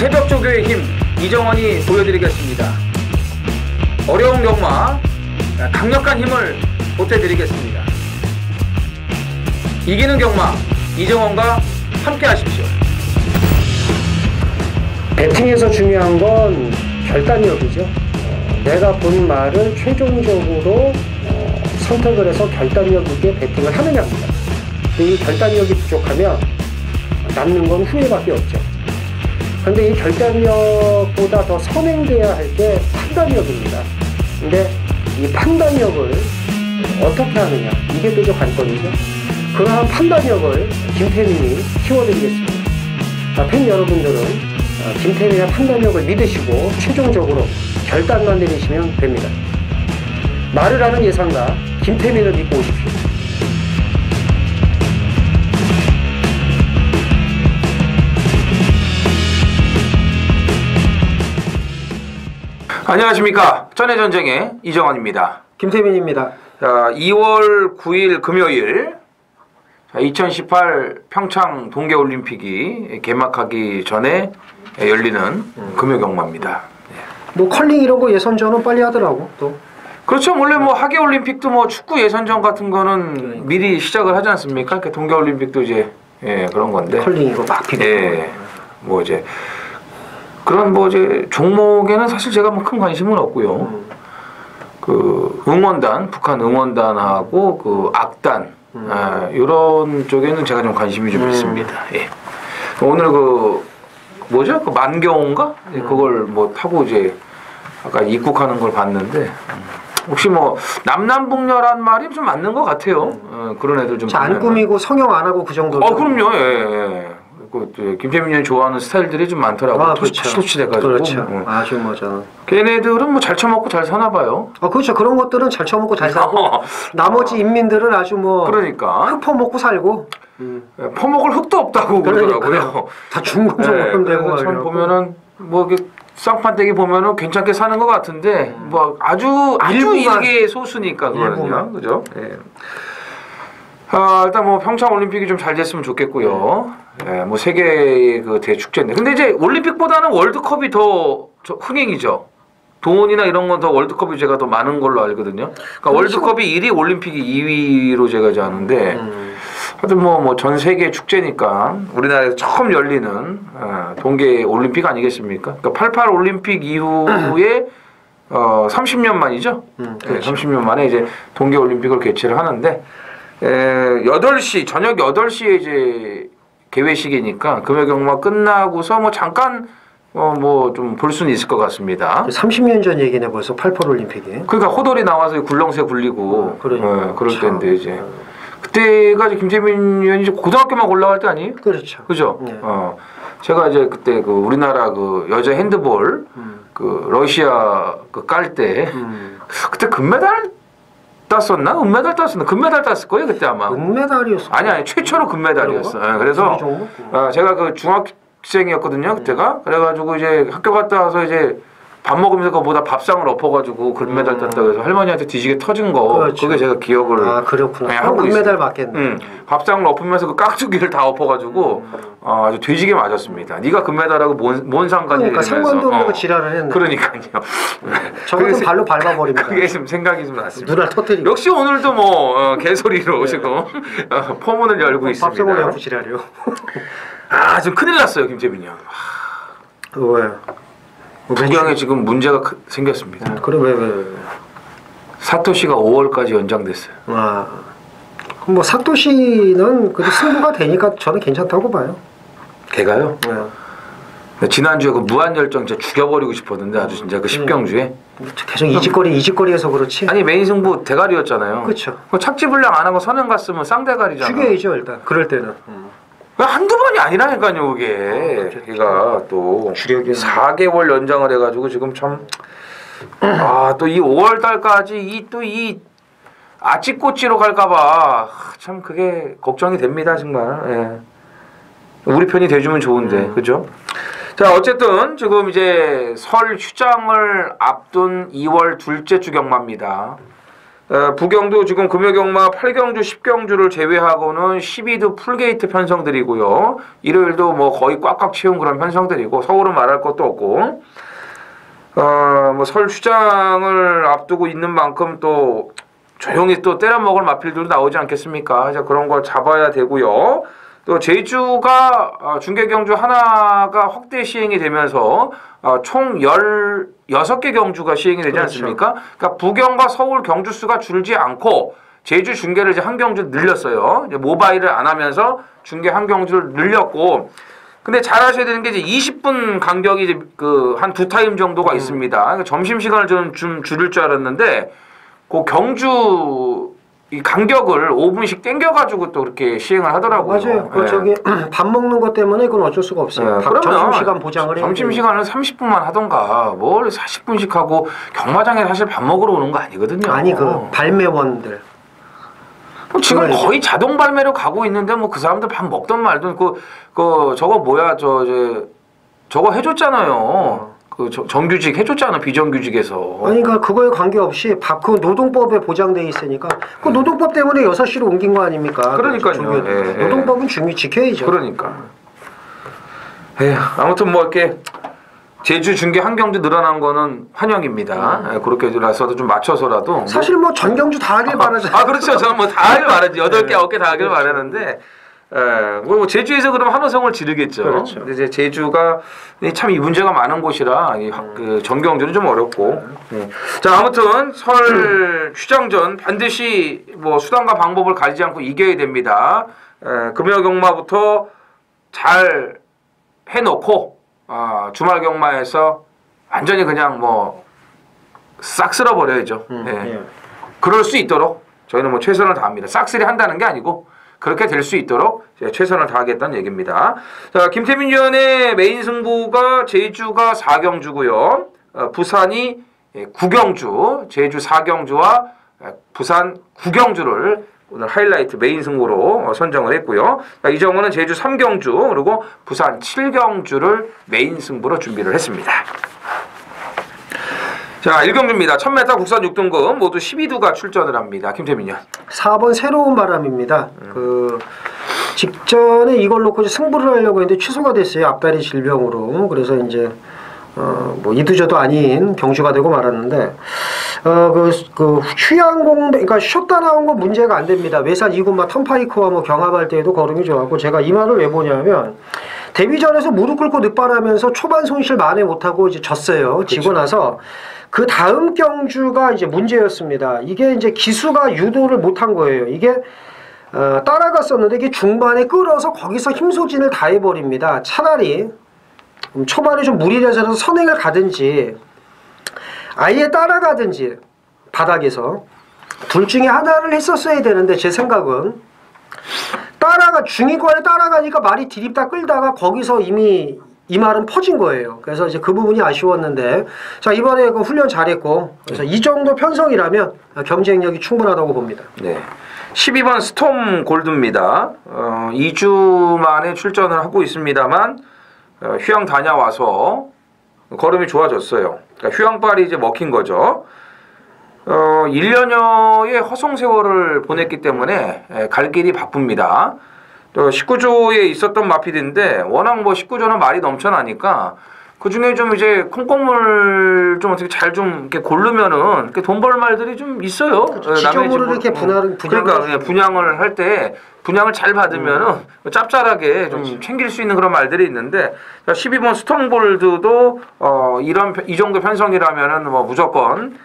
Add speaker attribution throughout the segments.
Speaker 1: 새벽 조교의 힘 이정원이 보여드리겠습니다. 어려운 경마 강력한 힘을 보태드리겠습니다. 이기는 경마 이정원과 함께 하십시오.
Speaker 2: 배팅에서 중요한 건 결단력이죠. 내가 본 말을 최종적으로 선택을 해서 결단력 있게 배팅을 하느냐입니다. 이 결단력이 부족하면 남는 건 후회밖에 없죠. 그런데 이 결단력보다 더 선행돼야 할 게 판단력입니다. 근데 이 판단력을 어떻게 하느냐, 이게 또 관건이죠. 그러한 판단력을 김태민이 키워드리겠습니다. 팬 여러분들은 김태민의 판단력을 믿으시고 최종적으로 결단만 내리시면 됩니다. 말을 하는 예상가 김태민을 믿고 오십시오.
Speaker 1: 안녕하십니까. 전해전쟁의 이정원입니다.
Speaker 2: 김태민입니다.
Speaker 1: 자, 2월 9일 금요일 2018 평창 동계올림픽이 개막하기 전에 열리는 금요경마입니다.
Speaker 2: 뭐 컬링 이런 거 예선전은 빨리 하더라고 또.
Speaker 1: 그렇죠. 원래 뭐 하계올림픽도 뭐 축구 예선전 같은 거는 미리 시작을 하지 않습니까? 동계올림픽도 이제 그런 건데.
Speaker 2: 컬링 이거 막 비벼.
Speaker 1: 뭐 이제 그런 뭐 이제 종목에는 사실 제가 뭐 큰 관심은 없고요. 그 응원단, 북한 응원단하고 그 악단 이런 쪽에는 제가 좀 관심이 좀 있습니다. 예. 오늘 그 뭐죠? 그 만경인가? 그걸 뭐 타고 이제 아까 입국하는 걸 봤는데 혹시 뭐 남남북녀란 말이 좀 맞는 것 같아요. 그런 애들 좀
Speaker 2: 안 꾸미고 성형 안 하고 그 정도.
Speaker 1: 그럼요. 예. 그 김태민이 좋아하는 스타일들이 좀 많더라고. 토치 돼가지고.
Speaker 2: 그렇죠. 아주 맞아.
Speaker 1: 걔네들은 뭐 잘 처먹고 잘 사나 봐요.
Speaker 2: 그렇죠. 그런 것들은 잘 처먹고 잘 사고 나머지 인민들은 아주 뭐
Speaker 1: 그러니까
Speaker 2: 흙 퍼먹고 살고.
Speaker 1: 퍼먹을 흙도 없다고 그러더라고요.
Speaker 2: 다 중금속 되고.
Speaker 1: 참 보면은 뭐 쌍판떼기 보면은 괜찮게 사는 것 같은데 뭐 아주 이게 소수니까 그거는요. 그죠? 예. 일단 뭐 평창 올림픽이 좀 잘 됐으면 좋겠고요. 뭐 세계의 그 대축제인데. 근데 이제 올림픽보다는 월드컵이 더 흥행이죠. 돈이나 이런 건 더 월드컵이 제가 더 많은 걸로 알거든요. 그러니까 월드컵이 1위, 올림픽이 2위로 제가 이제 아는데. 하여튼 뭐 전 세계 축제니까 우리나라에서 처음 열리는 동계 올림픽 아니겠습니까? 그러니까 88 올림픽 이후에 30년 만이죠.
Speaker 2: 그렇죠.
Speaker 1: 30년 만에 이제 동계 올림픽을 개최를 하는데 8시 저녁 8시에 이제 개회식이니까 금요경마 끝나고서 뭐 잠깐 뭐 좀 볼 수는 있을 것 같습니다.
Speaker 2: 30년 전 얘기네 벌써 88 올림픽이.
Speaker 1: 그러니까 호돌이 나와서 굴렁쇠 굴리고 그럴 때인데 이제 그때가 이제 김재민 의원이 이제 고등학교만 올라갈 때 아니에요?
Speaker 2: 그렇죠.
Speaker 1: 그죠? 네. 제가 이제 그때 그 우리나라 그 여자 핸드볼 그 러시아 그 깔 때 그때 금메달 땄었나? 은메달 땄었나? 금메달 땄을 거예요 그때 아마.
Speaker 2: 은메달이었어.
Speaker 1: 아니 최초로 금메달이었어. 그래서 제가 그 중학생이었거든요 그때가. 그래가지고 이제 학교 갔다 와서 이제 밥 먹으면서 그거보다 밥상을 엎어가지고 금메달 땄다고 해서 할머니한테 뒤지게 터진 거.
Speaker 2: 그렇죠.
Speaker 1: 그게 제가 기억을
Speaker 2: 그렇구나.
Speaker 1: 하고
Speaker 2: 금메달 맞겠네.
Speaker 1: 밥상을 엎으면서 그 깍두기를 다 엎어가지고 아주 뒤지게 맞았습니다. 네가 금메달하고 뭔 상관이야.
Speaker 2: 그러니까 상관도 없는 거 지랄을 했네.
Speaker 1: 그러니까요.
Speaker 2: 저 같은 발로 밟아버립니다.
Speaker 1: 그게 좀 생각이 좀 났습니다.
Speaker 2: 눈알 터뜨리고.
Speaker 1: 역시 오늘도 뭐 개소리로 지금 포문을 열고 있습니다.
Speaker 2: 밥상을 엎고 지랄이요.
Speaker 1: 좀 큰일 났어요 김재민이 형.
Speaker 2: 왜요?
Speaker 1: 구경에 지금 문제가 생겼습니다.
Speaker 2: 그래 왜?
Speaker 1: 사토시가 5월까지 연장됐어요.
Speaker 2: 뭐 사토시는 그래도 승부가 되니까 저는 괜찮다고 봐요.
Speaker 1: 걔가요? 지난주에 그 무한열정 진짜 죽여버리고 싶었는데 아주 진짜 그 10경주에
Speaker 2: 계속 이직거리에서 그렇지.
Speaker 1: 아니 메인 승부 대가리였잖아요.
Speaker 2: 그렇죠.
Speaker 1: 착지불량 안 하고 선행 갔으면 쌍대가리잖아.
Speaker 2: 죽여야죠 일단. 그럴 때는.
Speaker 1: 한두 번이 아니라니까요 그게. 걔가 또
Speaker 2: 주력이
Speaker 1: 4개월 연장을 해가지고 지금 참 또 이 5월달까지 이 아찌꼬찌로 갈까봐 참 그게 걱정이 됩니다 정말. 우리 편이 돼주면 좋은데 그죠? 자 어쨌든 지금 이제 설 휴장을 앞둔 2월 둘째 주 경마입니다. 부경도 지금 금요경마 8경주, 10경주를 제외하고는 12도 풀게이트 편성들이고요. 일요일도 뭐 거의 꽉꽉 채운 그런 편성들이고 서울은 말할 것도 없고 뭐 설 휴장을 앞두고 있는 만큼 또 조용히 또 때려 먹을 마필들도 나오지 않겠습니까? 이제 그런 걸 잡아야 되고요. 또 제주가 중계 경주 하나가 확대 시행이 되면서 총 16개 경주가 시행이 되지 않습니까? 그렇죠. 그러니까 부경과 서울 경주 수가 줄지 않고 제주 중계를 이제 한 경주 늘렸어요. 이제 모바일을 안 하면서 중계 한 경주를 늘렸고, 근데 잘 아셔야 되는 게 이제 20분 간격이 이제 그 한 두 타임 정도가 있습니다. 그러니까 점심 시간을 좀 줄일 줄 알았는데 그 경주 이 간격을 5분씩 땡겨가지고 또 이렇게 시행을 하더라고요.
Speaker 2: 맞아요. 그 저기 밥 먹는 것 때문에 그건 어쩔 수가 없어요. 점심시간 보장을 해요.
Speaker 1: 점심시간은 30분만 하던가 뭘 40분씩 하고 경마장에 사실 밥 먹으러 오는 거 아니거든요.
Speaker 2: 아니 그 발매원들.
Speaker 1: 지금 거의 자동 발매로 가고 있는데 뭐 그 사람들 밥 먹던 말던 그 저거 뭐야 저거 해줬잖아요. 그 정규직 해줬잖아 비정규직에서.
Speaker 2: 아니 그러니까 그거에 관계없이 그 노동법에 보장돼 있으니까 그 노동법 때문에 6시로 옮긴 거 아닙니까?
Speaker 1: 그러니까요.
Speaker 2: 노동법은 중요히 지켜야죠.
Speaker 1: 그러니까. 아무튼 뭐 이렇게 제주 중계 한 경주 늘어난 거는 환영입니다. 그렇게 라서도 좀 맞춰서라도.
Speaker 2: 사실 뭐 전 경주 다 하길 바라죠.
Speaker 1: 그렇죠. 저는 뭐 다 하길 바라지. 8개, 9개 다 하길 바라는데. 뭐 제주에서 그럼 한호성을 지르겠죠.
Speaker 2: 그렇죠.
Speaker 1: 근데 이제 제주가 참 이 문제가 많은 곳이라 그 전경주는 좀 어렵고. 자, 아무튼 설 휴장 전 반드시 뭐 수단과 방법을 가리지 않고 이겨야 됩니다. 금요 경마부터 잘 해놓고 주말 경마에서 완전히 그냥 뭐 싹 쓸어버려야죠. 그럴 수 있도록 저희는 뭐 최선을 다합니다. 싹쓸이 한다는 게 아니고. 그렇게 될 수 있도록 최선을 다하겠다는 얘기입니다. 자, 김태민 위원의 메인 승부가 제주가 4경주고요. 부산이 9경주, 제주 4경주와 부산 9경주를 오늘 하이라이트 메인 승부로 선정을 했고요. 자, 이정호는 제주 3경주 그리고 부산 7경주를 메인 승부로 준비를 했습니다. 자, 1경주입니다. 1000m 국산 6등급 모두 12두가 출전을 합니다. 김태민 위원.
Speaker 2: 4번 새로운 바람입니다. 그 직전에 이걸 놓고 승부를 하려고 했는데 취소가 됐어요. 앞다리 질병으로. 그래서 이제 뭐 이두저도 아닌 경주가 되고 말았는데 그 휴양공 그러니까 쉬었다 나온 건 문제가 안 됩니다. 외산 2군마 턴파이크와 뭐 경합할 때에도 걸음이 좋았고 제가 이 말을 왜 보냐면 데뷔전에서 무릎 꿇고 늑발하면서 초반 손실 만회 못하고 이제 졌어요. 그렇죠. 지고 나서 그 다음 경주가 이제 문제였습니다. 이게 이제 기수가 유도를 못한 거예요. 이게 따라갔었는데 이게 중반에 끌어서 거기서 힘소진을 다 해버립니다. 차라리 초반에 좀 무리해서 선행을 가든지 아예 따라가든지 바닥에서 둘 중에 하나를 했었어야 되는데 제 생각은 중위권에 따라가니까 말이 디립다 끌다가 거기서 이미 이 말은 퍼진 거예요. 그래서 이제 그 부분이 아쉬웠는데 자 이번에 그 훈련 잘했고 그래서 이 정도 편성이라면 경쟁력이 충분하다고 봅니다.
Speaker 1: 네. 12번 스톰 골드입니다. 2주 만에 출전을 하고 있습니다만 휴양 다녀와서 걸음이 좋아졌어요. 그러니까 휴양발이 이제 먹힌 거죠. 1년여의 허송 세월을 보냈기 때문에 갈 길이 바쁩니다. 19조에 있었던 마필인데 워낙 뭐 19조는 말이 넘쳐나니까 그 중에 좀 이제 콩고물 좀 어떻게 잘 좀 이렇게 고르면은 돈 벌 말들이 좀 있어요.
Speaker 2: 그렇죠. 지점으로 이렇게
Speaker 1: 분양을 할 때 분양을 잘 받으면은 짭짤하게 좀 그렇지. 챙길 수 있는 그런 말들이 있는데 12번 스톤볼드도 이 정도 편성이라면은 뭐 무조건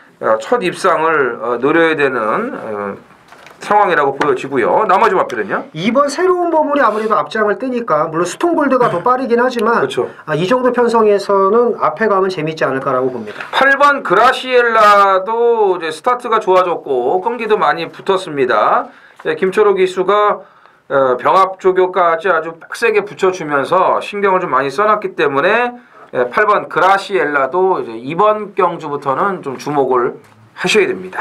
Speaker 1: 첫 입상을 노려야 되는 상황이라고 보여지고요. 나머지 마필은요?
Speaker 2: 2번 새로운 보물이 아무래도 앞장을 뜨니까 물론 스톤골드가 더 빠르긴 하지만
Speaker 1: 그렇죠.
Speaker 2: 이 정도 편성에서는 앞에 가면 재밌지 않을까라고 봅니다.
Speaker 1: 8번 그라시엘라도 이제 스타트가 좋아졌고 끈기도 많이 붙었습니다. 김초록 기수가 병합 조교까지 아주 빡세게 붙여주면서 신경을 좀 많이 써놨기 때문에 8번 그라시엘라도 이제 이번 경주부터는 좀 주목을 하셔야 됩니다.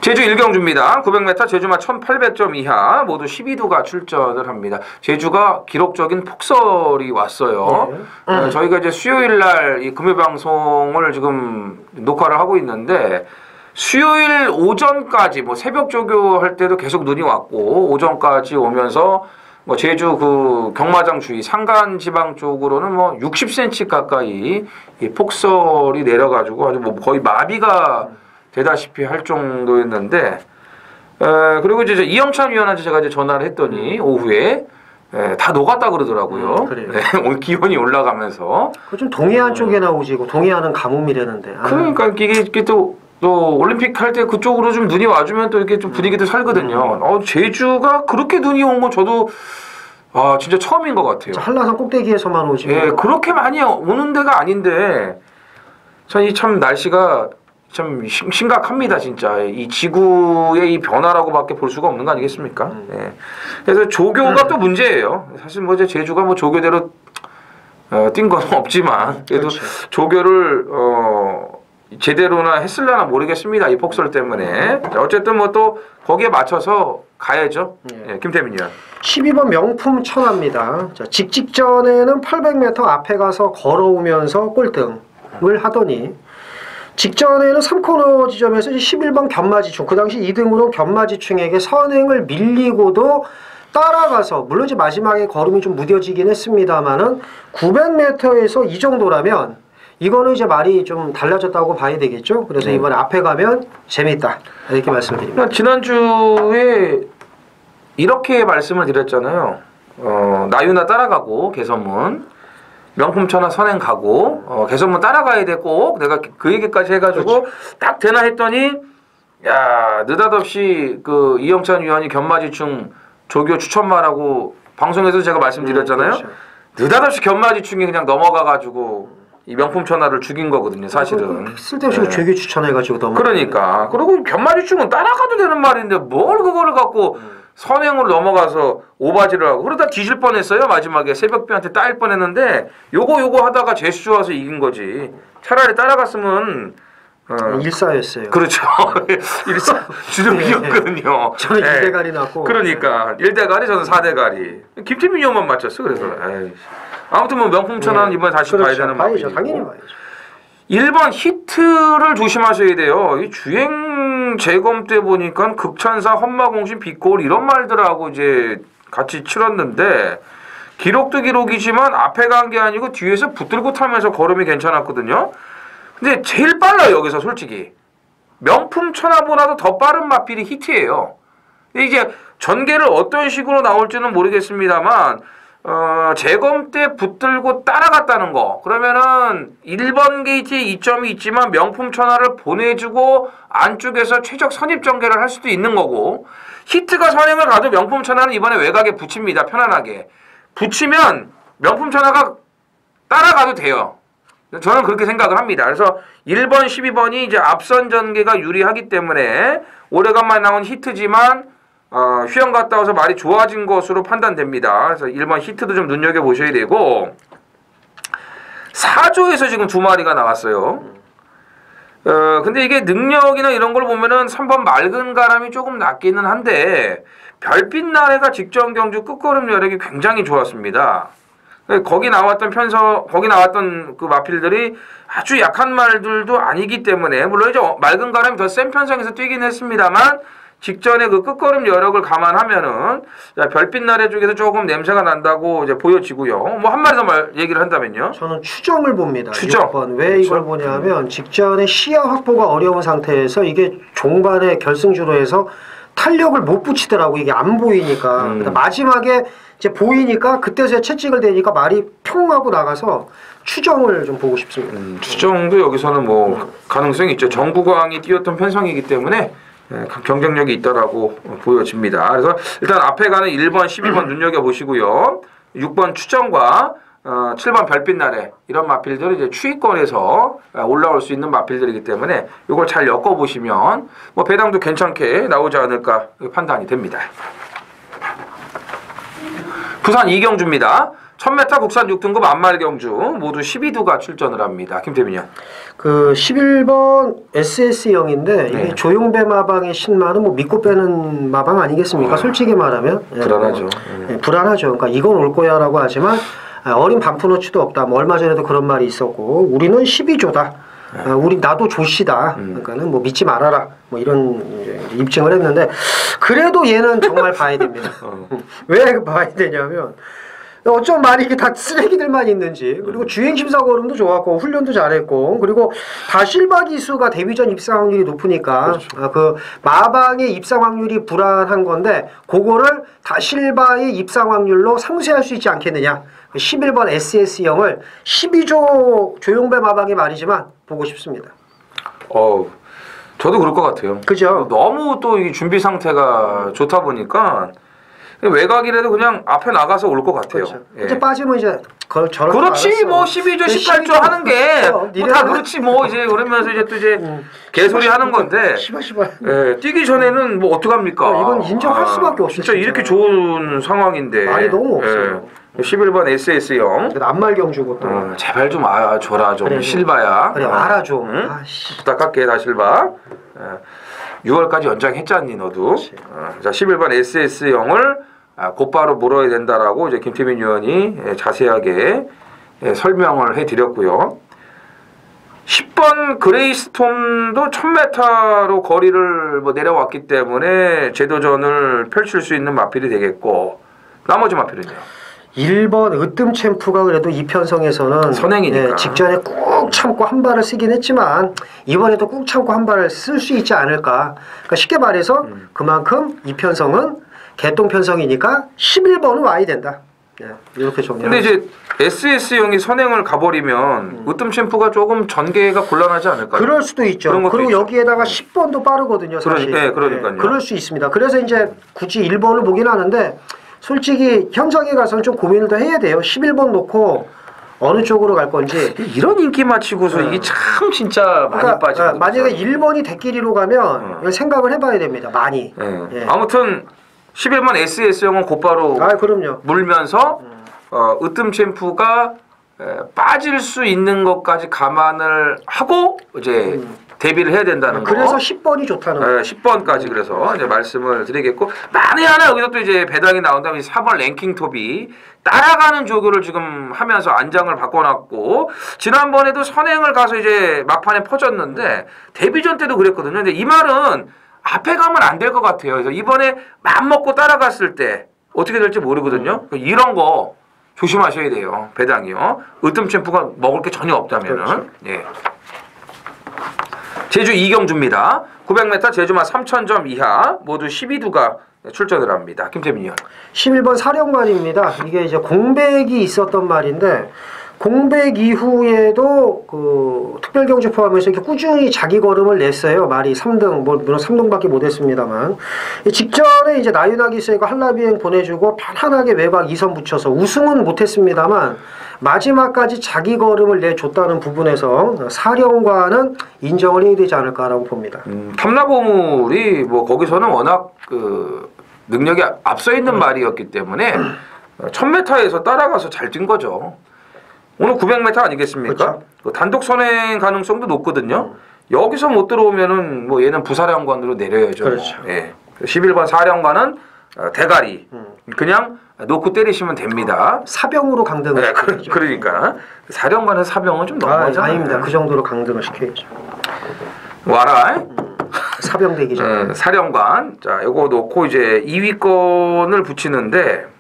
Speaker 1: 제주 1경주입니다. 900m 제주마 1800점 이하 모두 12두가 출전을 합니다. 제주가 기록적인 폭설이 왔어요. 저희가 이제 수요일 날 이 금요 방송을 지금 녹화를 하고 있는데 수요일 오전까지 뭐 새벽 조교할 때도 계속 눈이 왔고 오전까지 오면서 뭐 제주 그 경마장 주위 산간 지방 쪽으로는 뭐 60cm 가까이 이 폭설이 내려가지고 아주 뭐 거의 마비가 되다시피 할 정도였는데 그리고 이제 이영찬 위원한테 제가 이제 전화를 했더니 오후에 다 녹았다 그러더라고요.
Speaker 2: 그래요.
Speaker 1: 네, 오늘 기온이 올라가면서.
Speaker 2: 그 좀 동해안 쪽에 나오지, 동해안은 가뭄이라는데.
Speaker 1: 그러니까 이게 또 올림픽 할 때 그쪽으로 좀 눈이 와주면 또 이렇게 좀 분위기도 살거든요. 제주가 그렇게 눈이 온 건 저도 진짜 처음인 것 같아요.
Speaker 2: 한라산 꼭대기에서만 오지.
Speaker 1: 예, 그렇게 많이 오는 데가 아닌데 참 날씨가 참 심각합니다, 진짜. 이 지구의 이 변화라고밖에 볼 수가 없는 거 아니겠습니까? 예. 그래서 조교가 또 문제예요. 사실 뭐 이제 제주가 뭐 조교대로 뛴 건 없지만 그래도
Speaker 2: 그렇죠.
Speaker 1: 조교를 제대로나 했을려나 모르겠습니다. 이 폭설 때문에. 어쨌든 뭐 또 거기에 맞춰서 가야죠. 예, 김태민 의원.
Speaker 2: 12번 명품 천하입니다. 자, 직전에는 800m 앞에 가서 걸어오면서 꼴등을 하더니 직전에는 3코너 지점에서 11번 견마지충, 그 당시 2등으로 견마지충에게 선행을 밀리고도 따라가서, 물론 이제 마지막에 걸음이 좀 무뎌지긴 했습니다만은 900m에서 이 정도라면 이거는 이제 말이 좀 달라졌다고 봐야 되겠죠. 그래서 이번에 앞에 가면 재밌다, 이렇게 말씀드립니다.
Speaker 1: 지난주에 이렇게 말씀을 드렸잖아요. 나유나 따라가고 개선문 명품 천하 선행 가고 개선문 따라가야 돼 꼭. 내가 그 얘기까지 해가지고
Speaker 2: 그렇죠.
Speaker 1: 딱 되나 했더니 야 느닷없이 그 이영찬 위원이 견마지충 조교 추천마라고 방송에서 제가 말씀드렸잖아요.
Speaker 2: 그렇죠.
Speaker 1: 느닷없이 견마지충이 그냥 넘어가가지고 이 명품 천하를 죽인 거거든요, 사실은.
Speaker 2: 쓸데없이 조교 추천해가지고 넘어.
Speaker 1: 그러니까. 그리고 견마지충은 따라가도 되는 말인데 뭘 그거를 갖고 선행으로 넘어가서 오바지를 하고 그러다 뒤질 뻔했어요. 마지막에 새벽비한테 따일 뻔했는데 요거 하다가 재수 좋아서 이긴 거지. 차라리 따라갔으면
Speaker 2: 일사였어요.
Speaker 1: 그렇죠. 일사 주력이었거든요.
Speaker 2: 저는 1대가리 났고.
Speaker 1: 그러니까 1대가리 저는 4대가리. 김태민 의원만 맞췄어. 그래서 아무튼 뭐 명품 천하는 이번에 다시
Speaker 2: 그렇죠.
Speaker 1: 봐야 되는
Speaker 2: 봐야죠.
Speaker 1: 마음이고.
Speaker 2: 당연히 봐야죠.
Speaker 1: 1번 히트를 조심하셔야 돼요. 이 주행 재검 때 보니까 극찬사, 험마공신, 빗골 이런 말들하고 이제 같이 치렀는데 기록도 기록이지만 앞에 간 게 아니고 뒤에서 붙들고 타면서 걸음이 괜찮았거든요. 근데 제일 빨라요, 여기서 솔직히. 명품 천하보다도 더 빠른 마필이 히트예요. 이제 전개를 어떤 식으로 나올지는 모르겠습니다만 재검 때 붙들고 따라갔다는 거. 그러면은 1번 게이트에 이점이 있지만 명품 천하를 보내주고 안쪽에서 최적 선입 전개를 할 수도 있는 거고, 히트가 선행을 가도 명품 천하는 이번에 외곽에 붙입니다. 편안하게. 붙이면 명품 천하가 따라가도 돼요. 저는 그렇게 생각을 합니다. 그래서 1번, 12번이 이제 앞선 전개가 유리하기 때문에 오래간만에 나온 히트지만 휴양 갔다 와서 말이 좋아진 것으로 판단됩니다. 그래서 1번 히트도 좀 눈여겨보셔야 되고 4조에서 지금 2마리가 나왔어요. 근데 이게 능력이나 이런 걸 보면은 3번 맑은 가람이 조금 낮기는 한데 별빛 나래가 직전 경주 끝걸음 여력이 굉장히 좋았습니다. 거기 나왔던 그 마필들이 아주 약한 말들도 아니기 때문에 물론 이제 맑은 가람이 더 센 편성에서 뛰긴 했습니다만 직전에 그 끝걸음 여력을 감안하면은 별빛 나래 쪽에서 조금 냄새가 난다고 이제 보여지고요. 뭐 한 마리 더 얘기를 한다면요.
Speaker 2: 저는 추정을 봅니다.
Speaker 1: 추정.
Speaker 2: 6번. 왜 이걸 보냐면 직전에 시야 확보가 어려운 상태에서 이게 종반의 결승주로 해서 탄력을 못 붙이더라고. 이게 안 보이니까. 마지막에 이제 보이니까 그때서야 채찍을 대니까 말이 평 하고 나가서 추정을 좀 보고 싶습니다.
Speaker 1: 추정도 여기서는 뭐 가능성이 있죠. 정구광이 뛰었던 편성이기 때문에 경쟁력이 있다라고 보여집니다. 그래서 일단 앞에 가는 1번, 12번 눈여겨보시고요. 6번 추정과 7번 별빛 나래 이런 마필들이 이제 추위권에서 올라올 수 있는 마필들이기 때문에 이걸 잘 엮어보시면 뭐 배당도 괜찮게 나오지 않을까 판단이 됩니다. 부산 이경주입니다. 1000m 국산 6등급 안말경주 모두 12두가 출전을 합니다. 김태민 의원.
Speaker 2: 그 11번 SS형인데 이게 조용배 마방의 신마는 뭐 믿고 빼는 마방 아니겠습니까? 솔직히 말하면
Speaker 1: 불안하죠.
Speaker 2: 불안하죠. 그러니까 이건 올 거야라고 하지만 어린 반푸너치도 없다. 뭐 얼마 전에도 그런 말이 있었고 우리는 12조다. 우리 나도 조씨다. 그러니까는 뭐 믿지 말아라. 뭐 이런 이제 입증을 했는데 그래도 얘는 정말 봐야 됩니다. 왜 봐야 되냐면 어쩜 많이 이게 다 쓰레기들만 있는지 그리고 주행 심사 거름도 좋았고 훈련도 잘했고 그리고 다실바 기수가 데뷔전 입상 확률이 높으니까
Speaker 1: 그렇죠.
Speaker 2: 그 마방의 입상 확률이 불안한 건데 그거를 다실바의 입상 확률로 상쇄할 수 있지 않겠느냐. 11번 SS형을 12조 조용배 마방이 말이지만 보고 싶습니다.
Speaker 1: 저도 그럴 것 같아요.
Speaker 2: 그죠?
Speaker 1: 너무 또 이 준비 상태가 좋다 보니까 외곽이라도 그냥 앞에 나가서 올 것 같아요.
Speaker 2: 그렇죠.
Speaker 1: 예.
Speaker 2: 이제 빠지면 이제 저런
Speaker 1: 그렇지 뭐 12조 18조 하는 게 뭐 다 그렇지 뭐 이제 그러면서 이제 또 이제 개소리 하는 건데
Speaker 2: 시발
Speaker 1: 예, 뛰기 전에는 뭐 어떡합니까?
Speaker 2: 이건 인정할 수밖에 없어요.
Speaker 1: 진짜 이렇게 좋은 상황인데
Speaker 2: 말이 너무 없어요.
Speaker 1: 11번 SS형
Speaker 2: 낱말 경주고 또
Speaker 1: 제발 좀 줘라 좀
Speaker 2: 그래,
Speaker 1: 실바야.
Speaker 2: 그래 알아 좀.
Speaker 1: 응?
Speaker 2: 아씨.
Speaker 1: 부탁할게 다 실바. 6월까지 연장했잖니 너도. 자 11번 SS형을 곧바로 물어야 된다라고 이제 김태민 의원이 자세하게 설명을 해드렸고요. 10번 그레이스톰도 1000m로 거리를 뭐 내려왔기 때문에 재도전을 펼칠 수 있는 마필이 되겠고 나머지 마필은요?
Speaker 2: 1번 으뜸 챔프가 그래도 이편성에서는
Speaker 1: 선행이니까.
Speaker 2: 직전에 꾹 참고 한 발을 쓰긴 했지만 이번에도 꾹 참고 한 발을 쓸 수 있지 않을까. 그러니까 쉽게 말해서 그만큼 이편성은 개똥편성이니까 11번은 와야 된다. 이렇게 정리하죠.
Speaker 1: 근데 이제 SS형이 선행을 가버리면 으뜸 챔프가 조금 전개가 곤란하지 않을까요?
Speaker 2: 그럴 수도 있죠. 그리고
Speaker 1: 있죠.
Speaker 2: 여기에다가 10번도 빠르거든요. 사실.
Speaker 1: 그러니까요.
Speaker 2: 그럴 수 있습니다. 그래서 이제 굳이 1번을 보긴 하는데 솔직히 현장에 가서는 좀 고민을 더 해야 돼요. 11번 놓고 어느 쪽으로 갈 건지.
Speaker 1: 이런 인기 맞추고서 이게 참 진짜 많이 빠지고.
Speaker 2: 만약에 1번이 대끼리로 가면 이걸 생각을 해봐야 됩니다. 많이. 예.
Speaker 1: 아무튼 11번 SS형은 곧바로
Speaker 2: 그럼요.
Speaker 1: 물면서 으뜸 챔프가 빠질 수 있는 것까지 감안을 하고 이제 대비를 해야 된다는 거.
Speaker 2: 그래서 10번이 좋다는 거.
Speaker 1: 10번까지 그래서 이제 말씀을 드리겠고 만에 하나 여기서 또 이제 배당이 나온다면 4번 랭킹톱이 따라가는 조교를 지금 하면서 안장을 바꿔놨고 지난번에도 선행을 가서 이제 막판에 퍼졌는데 데뷔전 때도 그랬거든요. 근데 이 말은 앞에 가면 안 될 것 같아요. 그래서 이번에 맘먹고 따라갔을 때 어떻게 될지 모르거든요. 이런 거 조심하셔야 돼요. 배당이요. 으뜸 챔프가 먹을 게 전혀 없다면은.
Speaker 2: 그렇죠.
Speaker 1: 예. 제주 이경주입니다. 900m 제주마 3000점 이하 모두 12두가 출전을 합니다. 김태민 의원.
Speaker 2: 11번 사령관입니다. 이게 이제 공백이 있었던 말인데 공백 이후에도 그 특별경주 포함해서 이렇게 꾸준히 자기 걸음을 냈어요. 말이 3등, 물론 3등밖에 못했습니다만 직전에 이제 나윤하기 세고 한라비행 보내주고 편안하게 외곽 2선 붙여서 우승은 못했습니다만 마지막까지 자기 걸음을 내줬다는 부분에서 사령관은 인정을 해야 되지 않을까라고 봅니다.
Speaker 1: 탐라보물이 뭐 거기서는 워낙 그 능력이 앞서 있는 말이었기 때문에 1000m에서 따라가서 잘 뛴 거죠. 오늘 900m 아니겠습니까?
Speaker 2: 그렇죠.
Speaker 1: 그 단독 선행 가능성도 높거든요. 여기서 못 들어오면은 뭐 얘는 부사령관으로 내려야죠.
Speaker 2: 그렇죠.
Speaker 1: 예. 11번 사령관은 대가리 그냥 놓고 때리시면 됩니다.
Speaker 2: 사병으로 강등을
Speaker 1: 네,
Speaker 2: 시켜야죠.
Speaker 1: 그러니까 사령관은 사병은 좀 너무하잖아요.
Speaker 2: 아닙니다. 그 정도로 강등을 시켜야죠.
Speaker 1: 와라.
Speaker 2: 사병대기죠.
Speaker 1: 사령관. 자, 요거 놓고 이제 2위권을 붙이는데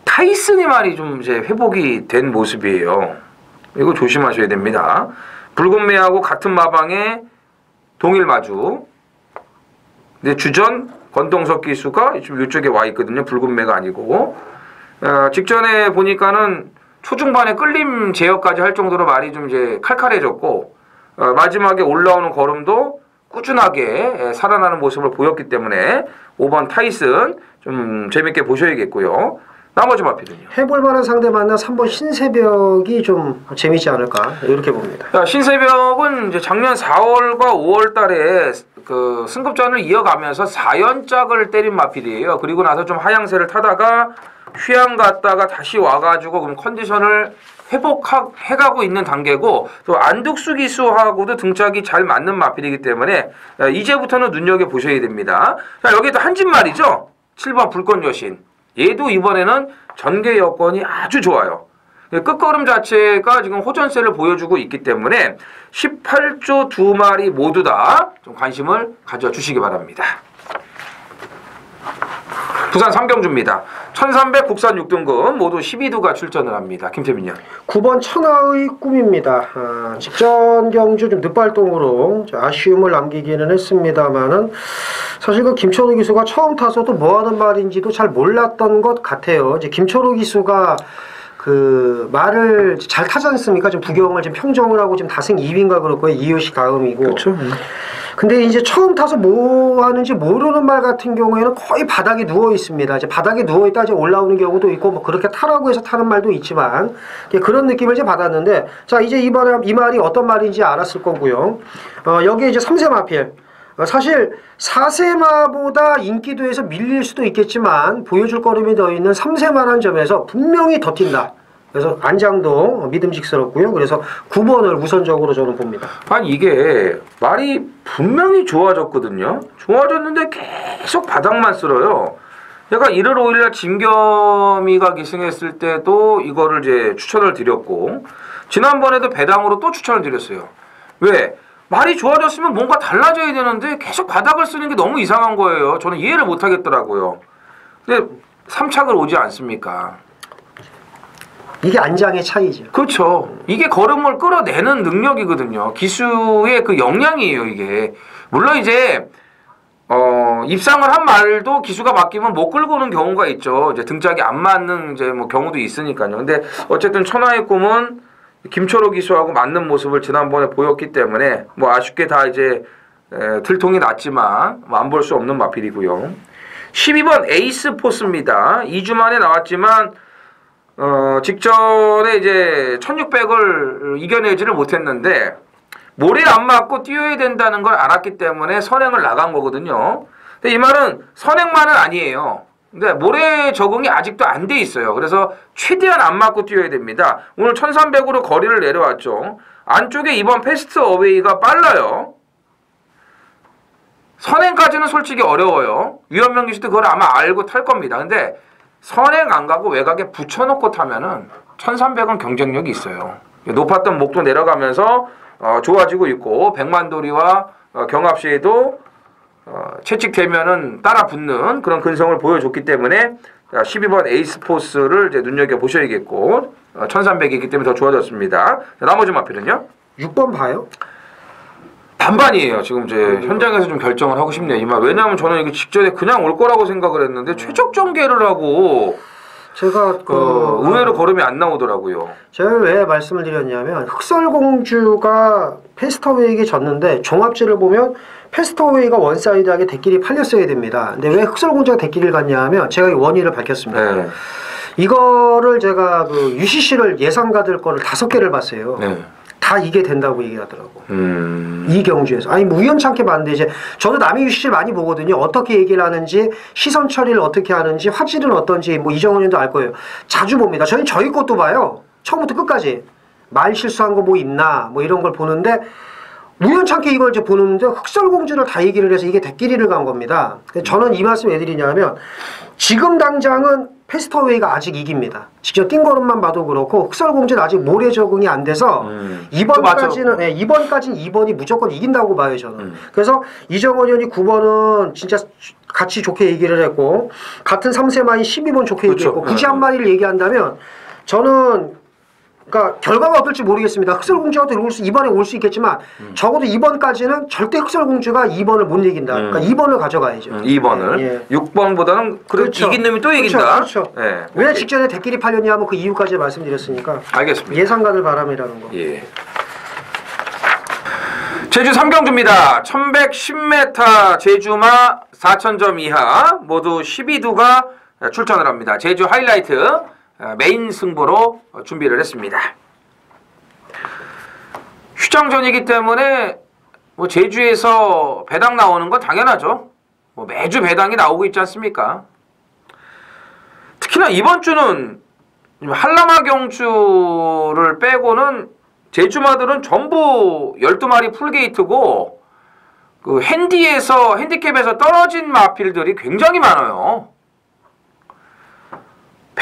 Speaker 1: 타이슨이 말이 좀 이제 회복이 된 모습이에요. 이거 조심하셔야 됩니다. 붉은 매하고 같은 마방에 동일 마주. 근데 주전 권동석 기수가 지금 이쪽에 와 있거든요. 붉은 매가 아니고. 직전에 보니까는 초중반에 끌림 제어까지 할 정도로 말이 좀 이제 칼칼해졌고 마지막에 올라오는 걸음도 꾸준하게 살아나는 모습을 보였기 때문에 5번 타이슨 좀 재밌게 보셔야겠고요. 나머지 마필은요?
Speaker 2: 해볼 만한 상대 만나 3번 신새벽이 좀 재밌지 않을까 이렇게 봅니다.
Speaker 1: 자, 신새벽은 이제 작년 4월과 5월 달에 그 승급전을 이어가면서 4연짝을 때린 마필이에요. 그리고 나서 좀 하향세를 타다가 휴양 갔다가 다시 와가지고 그럼 컨디션을 회복해가고 있는 단계고 또 안득수 기수하고도 등짝이 잘 맞는 마필이기 때문에 이제부터는 눈여겨보셔야 됩니다. 자, 여기도 한진 말이죠. 7번 불꽃 여신. 얘도 이번에는 전개 여건이 아주 좋아요. 끝걸음 자체가 지금 호전세를 보여주고 있기 때문에 18조 2마리 모두 다 좀 관심을 가져주시기 바랍니다. 부산 삼경주입니다. 1300 국산 6등급 모두 12두가 출전을 합니다. 김태민요.
Speaker 2: 9번 천하의 꿈입니다. 직전 경주 좀 늦발동으로 아쉬움을 남기기는 했습니다만은 사실 그 김철우 기수가 처음 타서도 뭐 하는 말인지도 잘 몰랐던 것 같아요. 이제 김철우 기수가 그 말을 잘 타지 않습니까? 좀 부경을 좀 평정을 하고 지금 다승 2위인가 그럴 거예요. 이효식 다음이고.
Speaker 1: 그렇죠.
Speaker 2: 근데 이제 처음 타서 뭐 하는지 모르는 말 같은 경우에는 거의 바닥에 누워 있습니다. 이제 바닥에 누워 있다 이제 올라오는 경우도 있고 뭐 그렇게 타라고 해서 타는 말도 있지만 그런 느낌을 이제 받았는데 자 이제 이 말이 어떤 말인지 알았을 거고요. 여기에 이제 3세 마필. 사실 4세마보다 인기도에서 밀릴 수도 있겠지만 보여줄 걸음이 더 있는 3세마라는 점에서 분명히 더 튄다. 그래서 안장도 믿음직스럽고요. 그래서 9번을 우선적으로 저는 봅니다.
Speaker 1: 아니 이게 말이 분명히 좋아졌거든요. 좋아졌는데 계속 바닥만 쓸어요. 제가 1월 5일날 진겸이가 기승했을 때도 이거를 이제 추천을 드렸고 지난번에도 배당으로 또 추천을 드렸어요. 왜? 말이 좋아졌으면 뭔가 달라져야 되는데 계속 바닥을 쓰는 게 너무 이상한 거예요. 저는 이해를 못 하겠더라고요. 근데 3착을 오지 않습니까?
Speaker 2: 이게 안장의 차이죠.
Speaker 1: 그렇죠. 이게 걸음을 끌어내는 능력이거든요. 기수의 그 역량이에요, 이게. 물론 이제 입상을 한 말도 기수가 바뀌면 못 끌고 오는 경우가 있죠. 이제 등짝이 안 맞는 이제 뭐 경우도 있으니까요. 근데 어쨌든 천하의 꿈은 김철호 기수하고 맞는 모습을 지난번에 보였기 때문에 뭐 아쉽게 다 이제 들통이 났지만 안 볼 수 없는 마필이고요. 12번 에이스 포스입니다. 2주 만에 나왔지만 직전에 이제 1600을 이겨내지를 못했는데 모래를 안 맞고 뛰어야 된다는 걸 알았기 때문에 선행을 나간 거거든요. 근데 이 말은 선행만은 아니에요. 근데 모래 적응이 아직도 안 돼 있어요. 그래서 최대한 안 맞고 뛰어야 됩니다. 오늘 1300으로 거리를 내려왔죠. 안쪽에 이번 패스트 어웨이가 빨라요. 선행까지는 솔직히 어려워요. 유현명 기수도 그걸 아마 알고 탈 겁니다. 근데 선행 안 가고 외곽에 붙여놓고 타면은 1300은 경쟁력이 있어요. 높았던 목도 내려가면서 좋아지고 있고 백만도리와 경합시에도 채찍되면은 따라 붙는 그런 근성을 보여줬기 때문에 12번 에이스 포스를 이제 눈여겨보셔야겠고 1300이기 때문에 더 좋아졌습니다. 나머지 마필은요?
Speaker 2: 6번 봐요?
Speaker 1: 반반이에요. 지금 이제 현장에서 좀 결정을 하고 싶네요. 이 말. 왜냐하면 저는 이게 직전에 그냥 올 거라고 생각을 했는데 최적 전개를 하고
Speaker 2: 제가
Speaker 1: 의외로 걸음이 안 나오더라고요.
Speaker 2: 제가 왜 말씀을 드렸냐면 흑설공주가 페스터웨이에게 졌는데 종합지를 보면 페스터웨이가 원사이드하게 대끼리 팔렸어야 됩니다. 근데 왜 흑설공주가 대끼리를 갔냐 하면 제가 이 원인을 밝혔습니다.
Speaker 1: 네.
Speaker 2: 이거를 제가 그 UCC를 예상가들 거를 5개를 봤어요.
Speaker 1: 네.
Speaker 2: 다 이게 된다고 얘기하더라고. 이 경주에서. 아니 뭐 우연찮게 봤는데 이제 저도 남의 UCC를 많이 보거든요. 어떻게 얘기를 하는지 시선 처리를 어떻게 하는지 화질은 어떤지 뭐 이정은 님도 알 거예요. 자주 봅니다. 저희 것도 봐요. 처음부터 끝까지. 말 실수한 거 뭐 있나 뭐 이런 걸 보는데 우연찮게 이걸 이제 보는데 흑설공주를 다 얘기를 해서 이게 대끼리를 간 겁니다. 저는 이 말씀 왜 드리냐면 지금 당장은 페스터웨이가 아직 이깁니다. 직접 뛴 걸음만 봐도 그렇고 흑설공주는 아직 모래 적응이 안 돼서 이번까지는 2번이 무조건 이긴다고 봐요 저는. 그래서 이정원 의원이 9번은 진짜 같이 좋게 얘기를 했고 같은 3세만이 12번 좋게
Speaker 1: 그렇죠.
Speaker 2: 얘기했고 굳이 한 마리를 얘기한다면 저는 그러니까 결과가 어떨지 모르겠습니다. 흑설공주가 이번에 올 수 있겠지만 적어도 2번까지는 절대 흑설공주가 2번을 못 이긴다. 그러니까 2번을 가져가야죠.
Speaker 1: 2번을.
Speaker 2: 예.
Speaker 1: 6번보다는
Speaker 2: 그렇죠.
Speaker 1: 이긴 놈이 또 이긴다.
Speaker 2: 그렇죠.
Speaker 1: 네.
Speaker 2: 왜
Speaker 1: 오케이.
Speaker 2: 직전에 대끼리 팔렸냐 하면 그 이유까지 말씀드렸으니까.
Speaker 1: 알겠습니다.
Speaker 2: 예상가들 바람이라는 거.
Speaker 1: 예. 제주 삼경주입니다. 1110m 제주마 4000점 이하 모두 12두가 출전을 합니다. 제주 하이라이트 메인 승부로 준비를 했습니다. 휴장전이기 때문에 뭐 제주에서 배당 나오는 건 당연하죠. 뭐 매주 배당이 나오고 있지 않습니까? 특히나 이번 주는 한라마 경주를 빼고는 제주마들은 전부 12마리 풀게이트고 그 핸디캡에서 떨어진 마필들이 굉장히 많아요.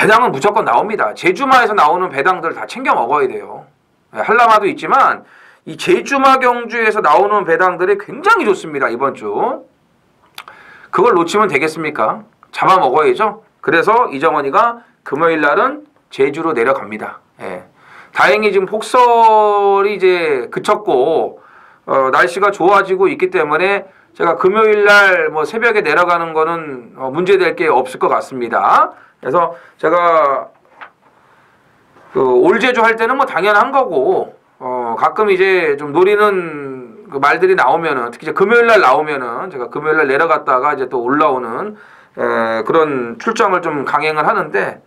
Speaker 1: 배당은 무조건 나옵니다. 제주마에서 나오는 배당들 다 챙겨 먹어야 돼요. 한라마도 있지만 이 제주마 경주에서 나오는 배당들이 굉장히 좋습니다. 이번 주. 그걸 놓치면 되겠습니까? 잡아 먹어야죠. 그래서 이정원이가 금요일 날은 제주로 내려갑니다. 예. 다행히 지금 폭설이 이제 그쳤고 날씨가 좋아지고 있기 때문에 제가 금요일 날 뭐 새벽에 내려가는 거는 문제될 게 없을 것 같습니다. 그래서 제가 그 올제주 할 때는 뭐 당연한 거고 가끔 이제 좀 노리는 그 말들이 나오면은 특히 이제 금요일 날 나오면은 제가 금요일 날 내려갔다가 이제 또 올라오는 그런 출장을 좀 강행을 하는데